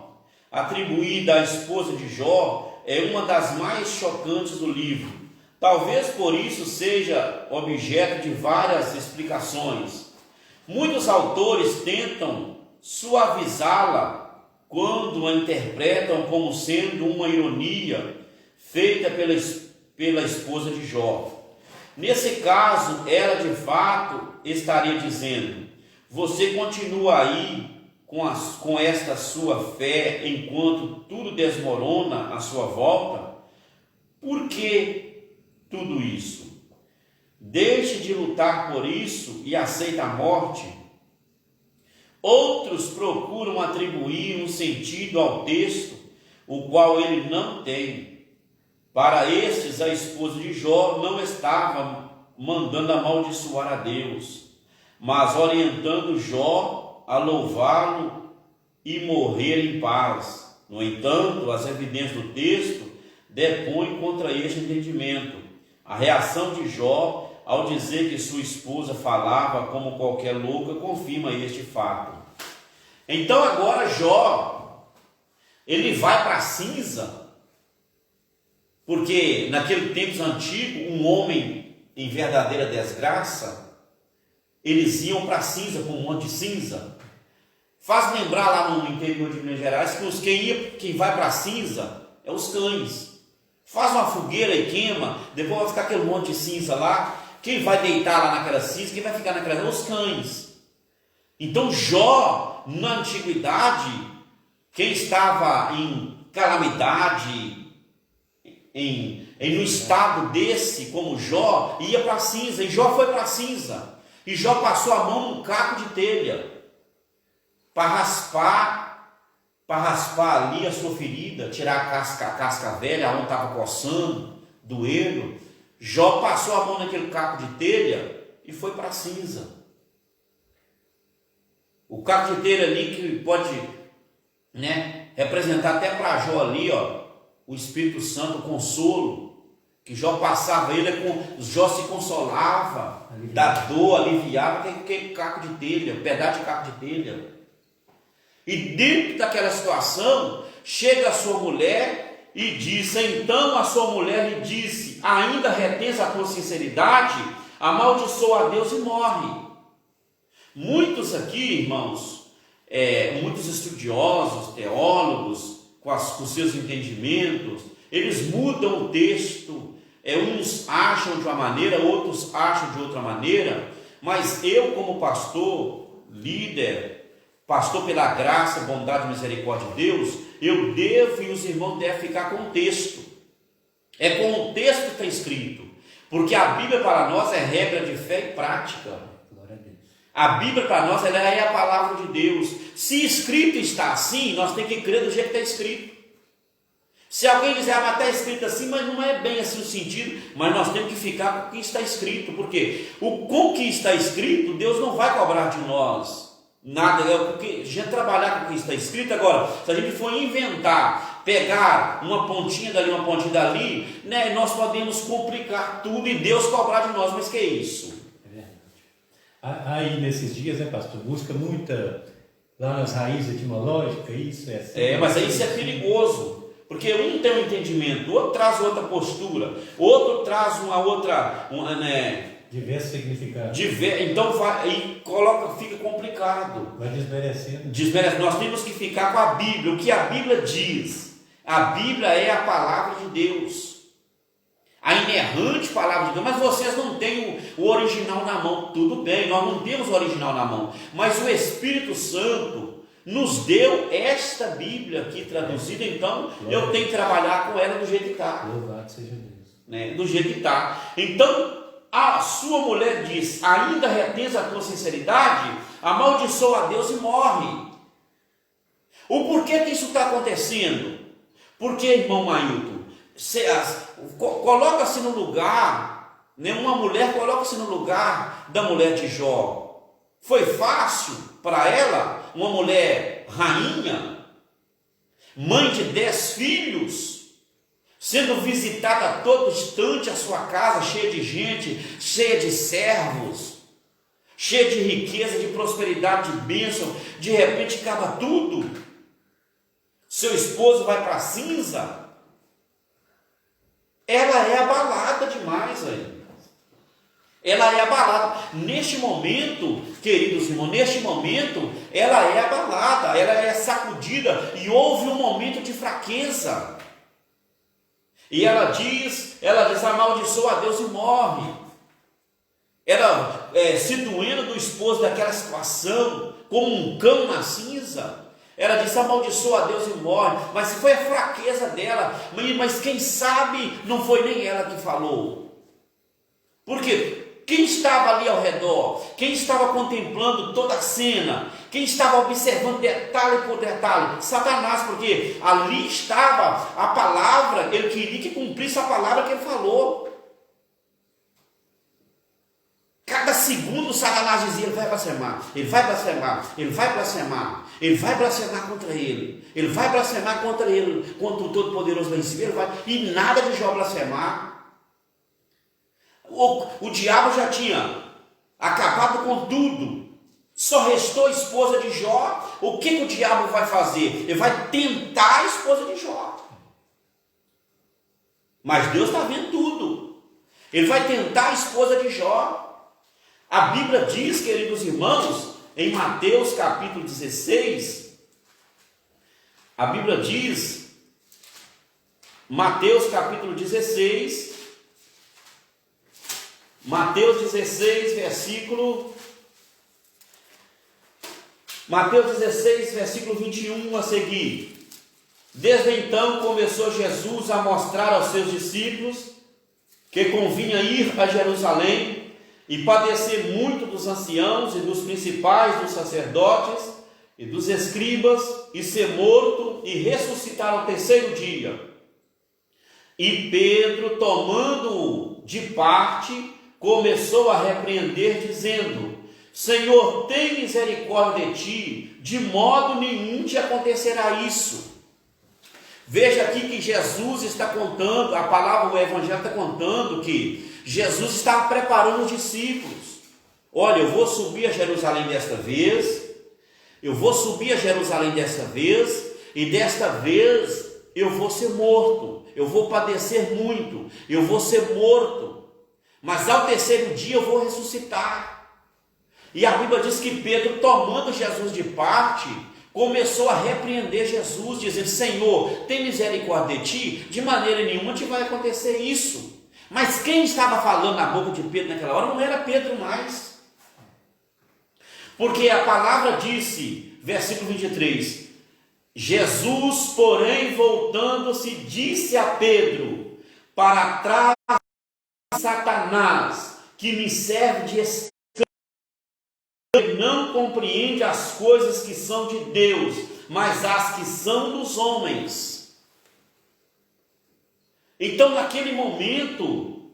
atribuída à esposa de Jó, é uma das mais chocantes do livro. Talvez por isso seja objeto de várias explicações. Muitos autores tentam suavizá-la quando a interpretam como sendo uma ironia feita pela esposa de Jó. Nesse caso, ela de fato estaria dizendo: você continua aí com esta sua fé enquanto tudo desmorona à sua volta? Por que tudo isso? Deixe de lutar por isso e aceite a morte. Outros procuram atribuir um sentido ao texto, o qual ele não tem. Para estes, a esposa de Jó não estava mandando amaldiçoar a Deus, mas orientando Jó a louvá-lo e morrer em paz. No entanto, as evidências do texto depõem contra este entendimento. A reação de Jó ao dizer que sua esposa falava como qualquer louca confirma este fato. Então agora Jó, ele vai para a cinza, porque naquele tempo antigo, um homem em verdadeira desgraça, eles iam para a cinza, para um monte de cinza. Faz lembrar lá no interior de Minas Gerais que quem vai para a cinza é os cães. Faz uma fogueira e queima, depois vai ficar aquele monte de cinza lá. Quem vai deitar lá naquela cinza, quem vai ficar naquela? Os cães. Então Jó, na antiguidade, quem estava em calamidade, em um estado desse, como Jó, ia para a cinza. E Jó foi para a cinza. E Jó passou a mão num caco de telha para raspar ali a sua ferida, tirar a casca velha, onde estava coçando, doendo. Jó passou a mão naquele caco de telha e foi para a cinza. O caco de telha ali que pode, representar até para Jó ali, o Espírito Santo, o consolo, que Jó passava, Jó se consolava, da dor, aliviava aquele caco de telha, um pedaço de caco de telha. E dentro daquela situação, chega a sua mulher e diz: então a sua mulher lhe disse: ainda retens a tua sinceridade? Amaldiçoa a Deus e morre. Muitos aqui, irmãos, muitos estudiosos, teólogos, com seus entendimentos, eles mudam o texto. Uns acham de uma maneira, outros acham de outra maneira, mas eu, como pastor, líder, pastor pela graça, bondade e misericórdia de Deus, eu devo e os irmãos devem ficar com o texto. É com o texto que está escrito. Porque a Bíblia para nós é regra de fé e prática. Glória a Deus. A Bíblia para nós ela é a palavra de Deus. Se escrito está assim, nós temos que crer do jeito que está escrito. Se alguém dizer, mas está escrito assim, mas não é bem assim o sentido, mas nós temos que ficar com o que está escrito, porque com o que está escrito, Deus não vai cobrar de nós nada, porque a gente trabalhar com o que está escrito. Agora, se a gente for inventar, pegar uma pontinha dali, uma pontinha dali, né, nós podemos complicar tudo e Deus cobrar de nós. Mas que é isso? É verdade. Aí nesses dias, né, pastor, busca muita lá nas raízes etimológicas, isso é assim. Mas aí isso é perigoso. Porque um tem um entendimento, o outro traz outra postura, outro traz uma outra, Diversos significados. Então fica complicado. Vai desmerecendo. Nós temos que ficar com a Bíblia, o que a Bíblia diz. A Bíblia é a palavra de Deus, a inerrante palavra de Deus. Mas vocês não têm o original na mão. Tudo bem, nós não temos o original na mão, mas o Espírito Santo nos deu esta Bíblia aqui traduzida. Então eu tenho que trabalhar com ela do jeito que está. Louvado seja Deus. Do jeito que está. Então a sua mulher diz: ainda retens a tua sinceridade? Amaldiçoa a Deus e morre. O porquê que isso está acontecendo? Porque, irmão Mailton, coloca-se no lugar, uma mulher coloca-se no lugar da mulher de Jó. Foi fácil para ela, uma mulher rainha, mãe de 10 filhos, sendo visitada a todo instante a sua casa, cheia de gente, cheia de servos, cheia de riqueza, de prosperidade, de bênção. De repente acaba tudo. Seu esposo vai para a cinza. Ela é abalada demais aí. Ela é abalada. Neste momento, queridos irmãos, ela é abalada, ela é sacudida, e houve um momento de fraqueza. E ela diz, amaldiçoa a Deus e morre. Ela se doendo do esposo daquela situação, como um cão na cinza. Ela disse, amaldiçoa a Deus e morre. Mas foi a fraqueza dela. Mas quem sabe não foi nem ela que falou. Por quê? Quem estava ali ao redor? Quem estava contemplando toda a cena? Quem estava observando detalhe por detalhe? Satanás, porque ali estava a palavra. Ele queria que cumprisse a palavra que ele falou. Cada segundo Satanás dizia, ele vai blasfemar, ele vai blasfemar, ele vai blasfemar, ele vai blasfemar contra ele, ele vai blasfemar contra ele, contra o Todo-Poderoso lá em cima, ele vai, e nada de Jó blasfemar. O diabo já tinha acabado com tudo, só restou a esposa de Jó. O que o diabo vai fazer? Ele vai tentar a esposa de Jó. Mas Deus está vendo tudo. Ele vai tentar a esposa de Jó. A Bíblia diz, queridos irmãos, em Mateus capítulo 16, a Bíblia diz, Mateus 16, versículo 21 a seguir. Desde então começou Jesus a mostrar aos seus discípulos que convinha ir a Jerusalém e padecer muito dos anciãos e dos principais dos sacerdotes e dos escribas, e ser morto e ressuscitar ao terceiro dia. E Pedro, tomando-o de parte, começou a repreender, dizendo, Senhor, tem misericórdia de ti, de modo nenhum te acontecerá isso. Veja aqui que Jesus está contando, a palavra, o Evangelho está contando que Jesus estava preparando os discípulos. Olha, eu vou subir a Jerusalém desta vez, e desta vez eu vou ser morto, eu vou padecer muito, eu vou ser morto, mas ao terceiro dia eu vou ressuscitar. E a Bíblia diz que Pedro, tomando Jesus de parte, começou a repreender Jesus, dizendo, Senhor, tem misericórdia de ti, de maneira nenhuma te vai acontecer isso. Mas quem estava falando na boca de Pedro naquela hora não era Pedro mais. Porque a palavra disse, versículo 23, Jesus, porém, voltando-se, disse a Pedro, para trás de Satanás, que me serve de escândalo, não compreende as coisas que são de Deus, mas as que são dos homens. Então, naquele momento,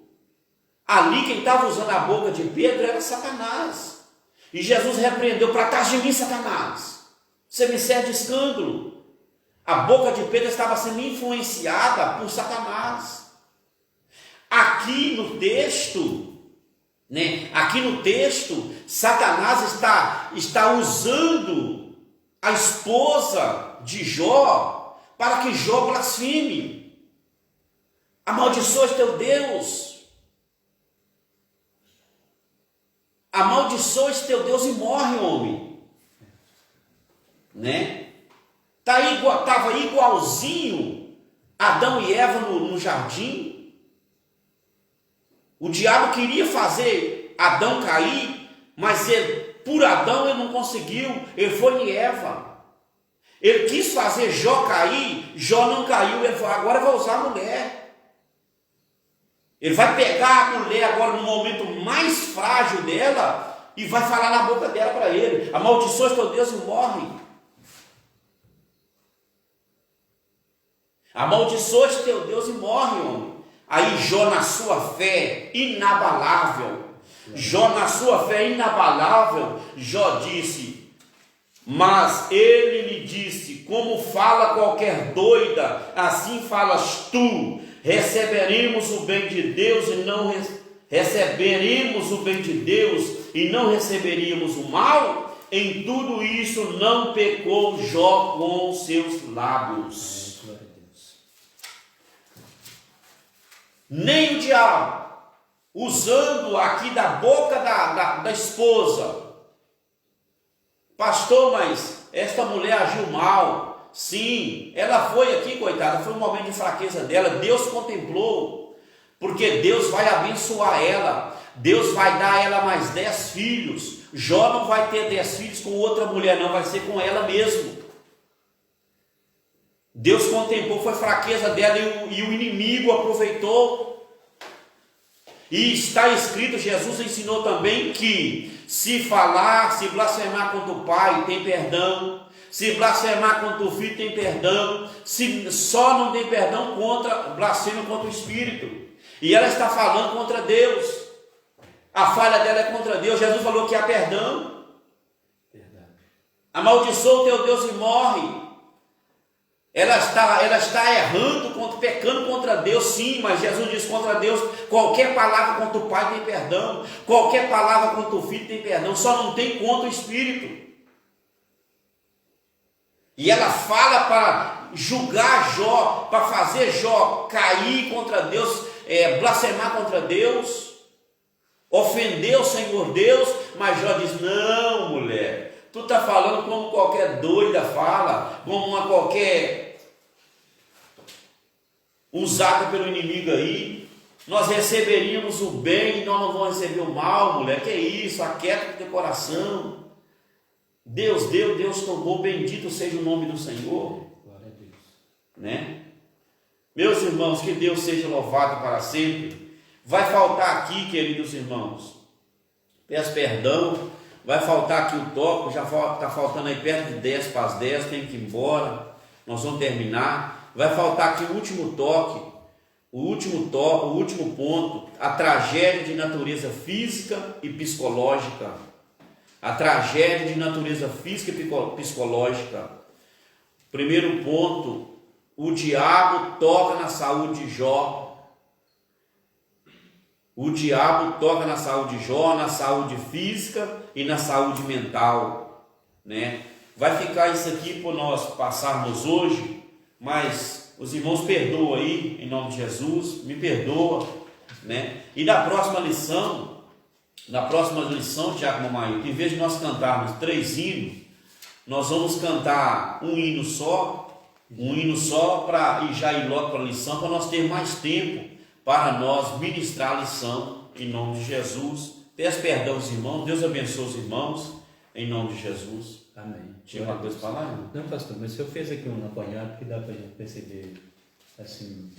ali quem estava usando a boca de Pedro era Satanás. E Jesus repreendeu: para trás de mim, Satanás, você me serve de escândalo. A boca de Pedro estava sendo influenciada por Satanás. Aqui no texto, Satanás está usando a esposa de Jó para que Jó blasfeme. Amaldiçoa teu Deus. Amaldiçoa teu Deus e morre, homem. Estava igualzinho Adão e Eva no jardim. O diabo queria fazer Adão cair, mas por Adão ele não conseguiu. Ele foi em Eva. Ele quis fazer Jó cair, Jó não caiu. Ele falou: agora vai usar a mulher. Ele vai pegar a mulher agora no momento mais frágil dela e vai falar na boca dela para ele: amaldiçoa teu Deus e morre. Amaldiçoa teu Deus e morre, homem. Aí Jó, na sua fé inabalável, Jó disse: mas ele lhe disse: como fala qualquer doida, assim falas tu. Receberemos o bem de Deus e não receberíamos o mal? Em tudo isso não pecou Jó com seus lábios. Nem o diabo, usando aqui da boca da esposa: pastor, mas esta mulher agiu mal. Sim, ela foi aqui, coitada, foi um momento de fraqueza dela. Deus contemplou, porque Deus vai abençoar ela. Deus vai dar a ela mais 10 filhos. Jó não vai ter 10 filhos com outra mulher, não, vai ser com ela mesmo. Deus contemplou, foi fraqueza dela e o inimigo aproveitou. E está escrito, Jesus ensinou também que se blasfemar contra o pai, tem perdão. Se blasfemar contra o filho, tem perdão. Só não tem perdão blasfêmia contra o Espírito. E ela está falando contra Deus. A falha dela é contra Deus. Jesus falou que há perdão. Verdade. Amaldiçoa o teu Deus e morre. Ela está errando, pecando contra Deus, sim, mas Jesus diz: contra Deus, qualquer palavra contra o Pai tem perdão. Qualquer palavra contra o Filho tem perdão. Só não tem contra o Espírito. E ela fala para julgar Jó, para fazer Jó cair contra Deus, blasfemar contra Deus, ofender o Senhor Deus. Mas Jó diz: não, mulher, tu está falando como qualquer doida fala, como uma qualquer usada pelo inimigo aí. Nós receberíamos o bem e nós não vamos receber o mal, mulher. Que isso? Aquieta o teu coração. Deus deu, Deus tomou, bendito seja o nome do Senhor. Glória a Deus. Meus irmãos, que Deus seja louvado para sempre. Vai faltar aqui, queridos irmãos, peço perdão, vai faltar aqui o toque, já está faltando aí perto de 10 para as 10, tem que ir embora, nós vamos terminar. Vai faltar aqui o último toque, o último ponto, a tragédia de natureza física e psicológica. A tragédia de natureza física e psicológica. Primeiro ponto: o diabo toca na saúde de Jó. O diabo toca na saúde de Jó, na saúde física e na saúde mental. Vai ficar isso aqui por nós passarmos hoje, mas os irmãos perdoam aí, em nome de Jesus, me perdoa. E na próxima lição, Tiago Mamaio, em vez de nós cantarmos 3 hinos, nós vamos cantar um hino só e já ir logo para a lição, para nós ter mais tempo para nós ministrar a lição, em nome de Jesus. Peço perdão aos irmãos, Deus abençoe os irmãos, em nome de Jesus. Amém. Tinha uma coisa para falar? Não, pastor, mas o senhor fez aqui um apanhado que dá para a gente perceber assim.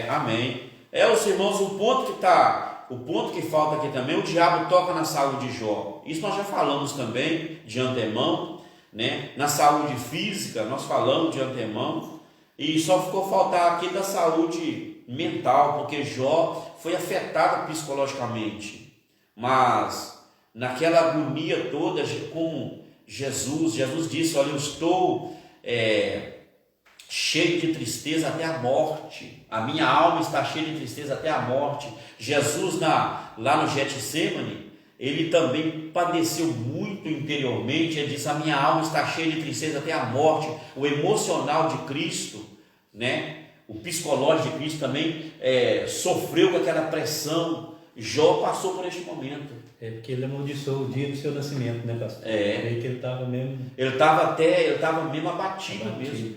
Amém. Os irmãos, o ponto que falta aqui também, o diabo toca na saúde de Jó. Isso nós já falamos também de antemão, né? Na saúde física, nós falamos de antemão, e só ficou faltar aqui da saúde mental, porque Jó foi afetado psicologicamente, mas naquela agonia toda, como Jesus disse: olha, eu estou cheio de tristeza até a morte, a minha alma está cheia de tristeza até a morte. Jesus lá no Getsemane, ele também padeceu muito interiormente. Ele disse: a minha alma está cheia de tristeza até a morte. O emocional de Cristo, né? O psicológico de Cristo também sofreu com aquela pressão. Jó passou por este momento. Porque ele amaldiçoou o dia do seu nascimento, né, pastor? Que ele estava mesmo... Ele estava mesmo abatido mesmo.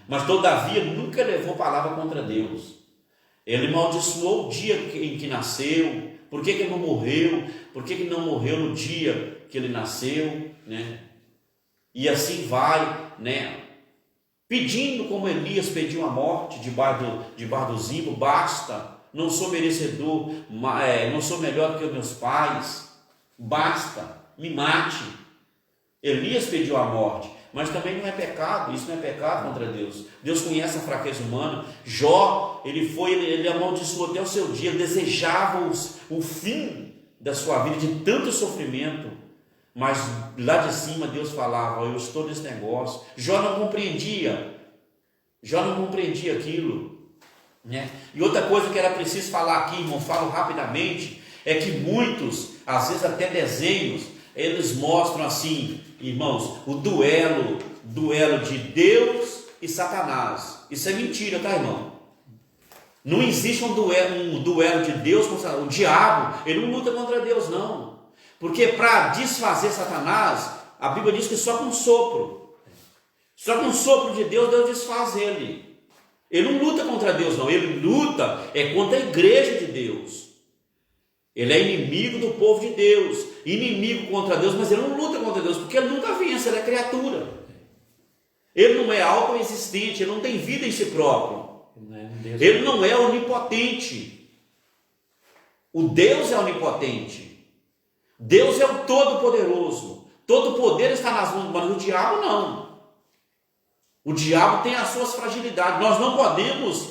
Mas todavia nunca levou palavra contra Deus. Ele amaldiçoou o dia em que nasceu. Por que ele não morreu? Por que ele não morreu no dia que ele nasceu, né? E assim vai, né? Pedindo como Elias pediu a morte debaixo do zimbro: basta, não sou merecedor, não sou melhor que os meus pais, basta, me mate. Elias pediu a morte, mas também não é pecado, isso não é pecado contra Deus. Deus conhece a fraqueza humana. Jó, ele amaldiçoou até o seu dia, desejava o fim da sua vida, de tanto sofrimento, mas lá de cima Deus falava: eu estou nesse negócio. Jó não compreendia aquilo, né? E outra coisa que era preciso falar aqui, irmão, falo rapidamente, é que muitos, às vezes até desenhos, eles mostram assim, irmãos, o duelo de Deus e Satanás. Isso é mentira, tá, irmão? Não existe um duelo de Deus com Satanás. O diabo, ele não luta contra Deus, não. Porque para desfazer Satanás, a Bíblia diz que só com sopro de Deus desfaz ele. Ele não luta contra Deus, não. Ele luta contra a igreja de Deus. Ele é inimigo do povo de Deus, inimigo contra Deus, mas ele não luta contra Deus, porque ele nunca vence, ele é criatura. Ele não é autoexistente, ele não tem vida em si próprio. Ele não é onipotente. O Deus é onipotente. Deus é o Todo-Poderoso. Todo poder está nas mãos, mas o diabo não. O diabo tem as suas fragilidades. Nós não podemos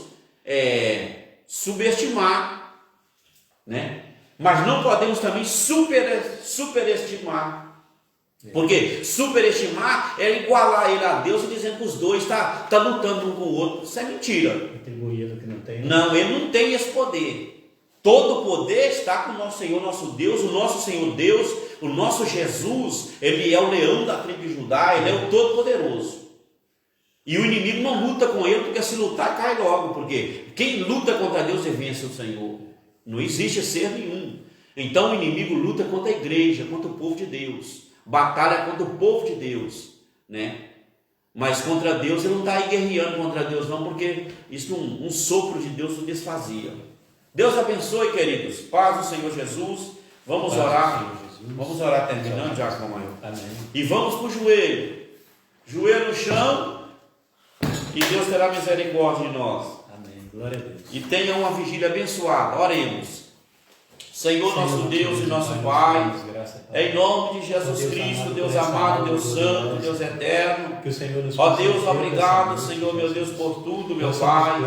subestimar, né? Mas não podemos também superestimar. Porque superestimar é igualar ele a Deus e dizendo que os dois estão lutando um com o outro. Isso é mentira. Atribuído que não tem. Não, ele não tem esse poder. Todo o poder está com o nosso Senhor, nosso Deus, o nosso Senhor Deus, o nosso Jesus. Ele é o leão da tribo de Judá, ele é o Todo-Poderoso. E o inimigo não luta com ele, porque se lutar cai logo. Porque quem luta contra Deus vence o Senhor. Não existe ser nenhum. Então o inimigo luta contra a igreja, contra o povo de Deus. Batalha contra o povo de Deus, né? Mas contra Deus ele não está aí guerreando contra Deus, não, porque isso um sopro de Deus o desfazia. Deus abençoe, queridos. Paz do Senhor Jesus. Vamos orar. Vamos orar terminando, Diácono Maior. Amém. E vamos para o joelho. Joelho no chão. E Deus terá misericórdia de nós. Amém. Glória a Deus. E tenha uma vigília abençoada. Oremos. Senhor nosso Deus e nosso Pai, em nome de Jesus Cristo, Deus amado, Deus santo, Deus eterno, ó Deus, obrigado, Senhor, meu Deus, por tudo, meu Pai.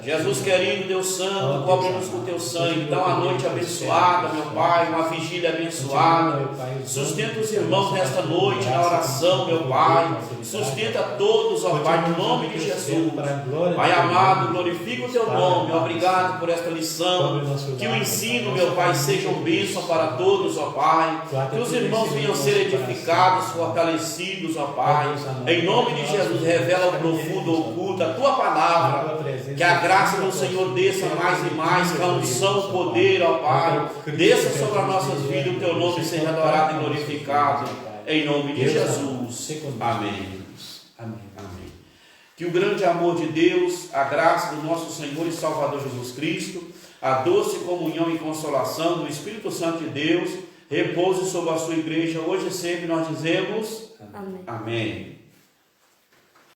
Jesus querido, Deus santo, cobre-nos com teu sangue. Dá uma noite abençoada, meu Pai, uma vigília abençoada. Sustenta os irmãos nesta noite na oração, meu Pai. Sustenta todos, ó Pai, no nome de Jesus. Pai amado, glorifica o teu nome. Obrigado por esta lição. Que o ensino, meu Pai, seja um bênção para todos, ó Pai. Que os irmãos venham ser edificados, fortalecidos, ó Pai. Em nome de Jesus, revela o profundo, oculto, a tua palavra. Que a graça do Senhor desça mais e mais, que a unção, o poder, ó Pai, desça sobre as nossas vidas, o teu nome seja adorado e glorificado. Em nome de Jesus. Amém. Amém. Que o grande amor de Deus, a graça do nosso Senhor e Salvador Jesus Cristo, a doce comunhão e consolação do Espírito Santo de Deus repouse sobre a sua igreja hoje e sempre. Nós dizemos amém. Amém.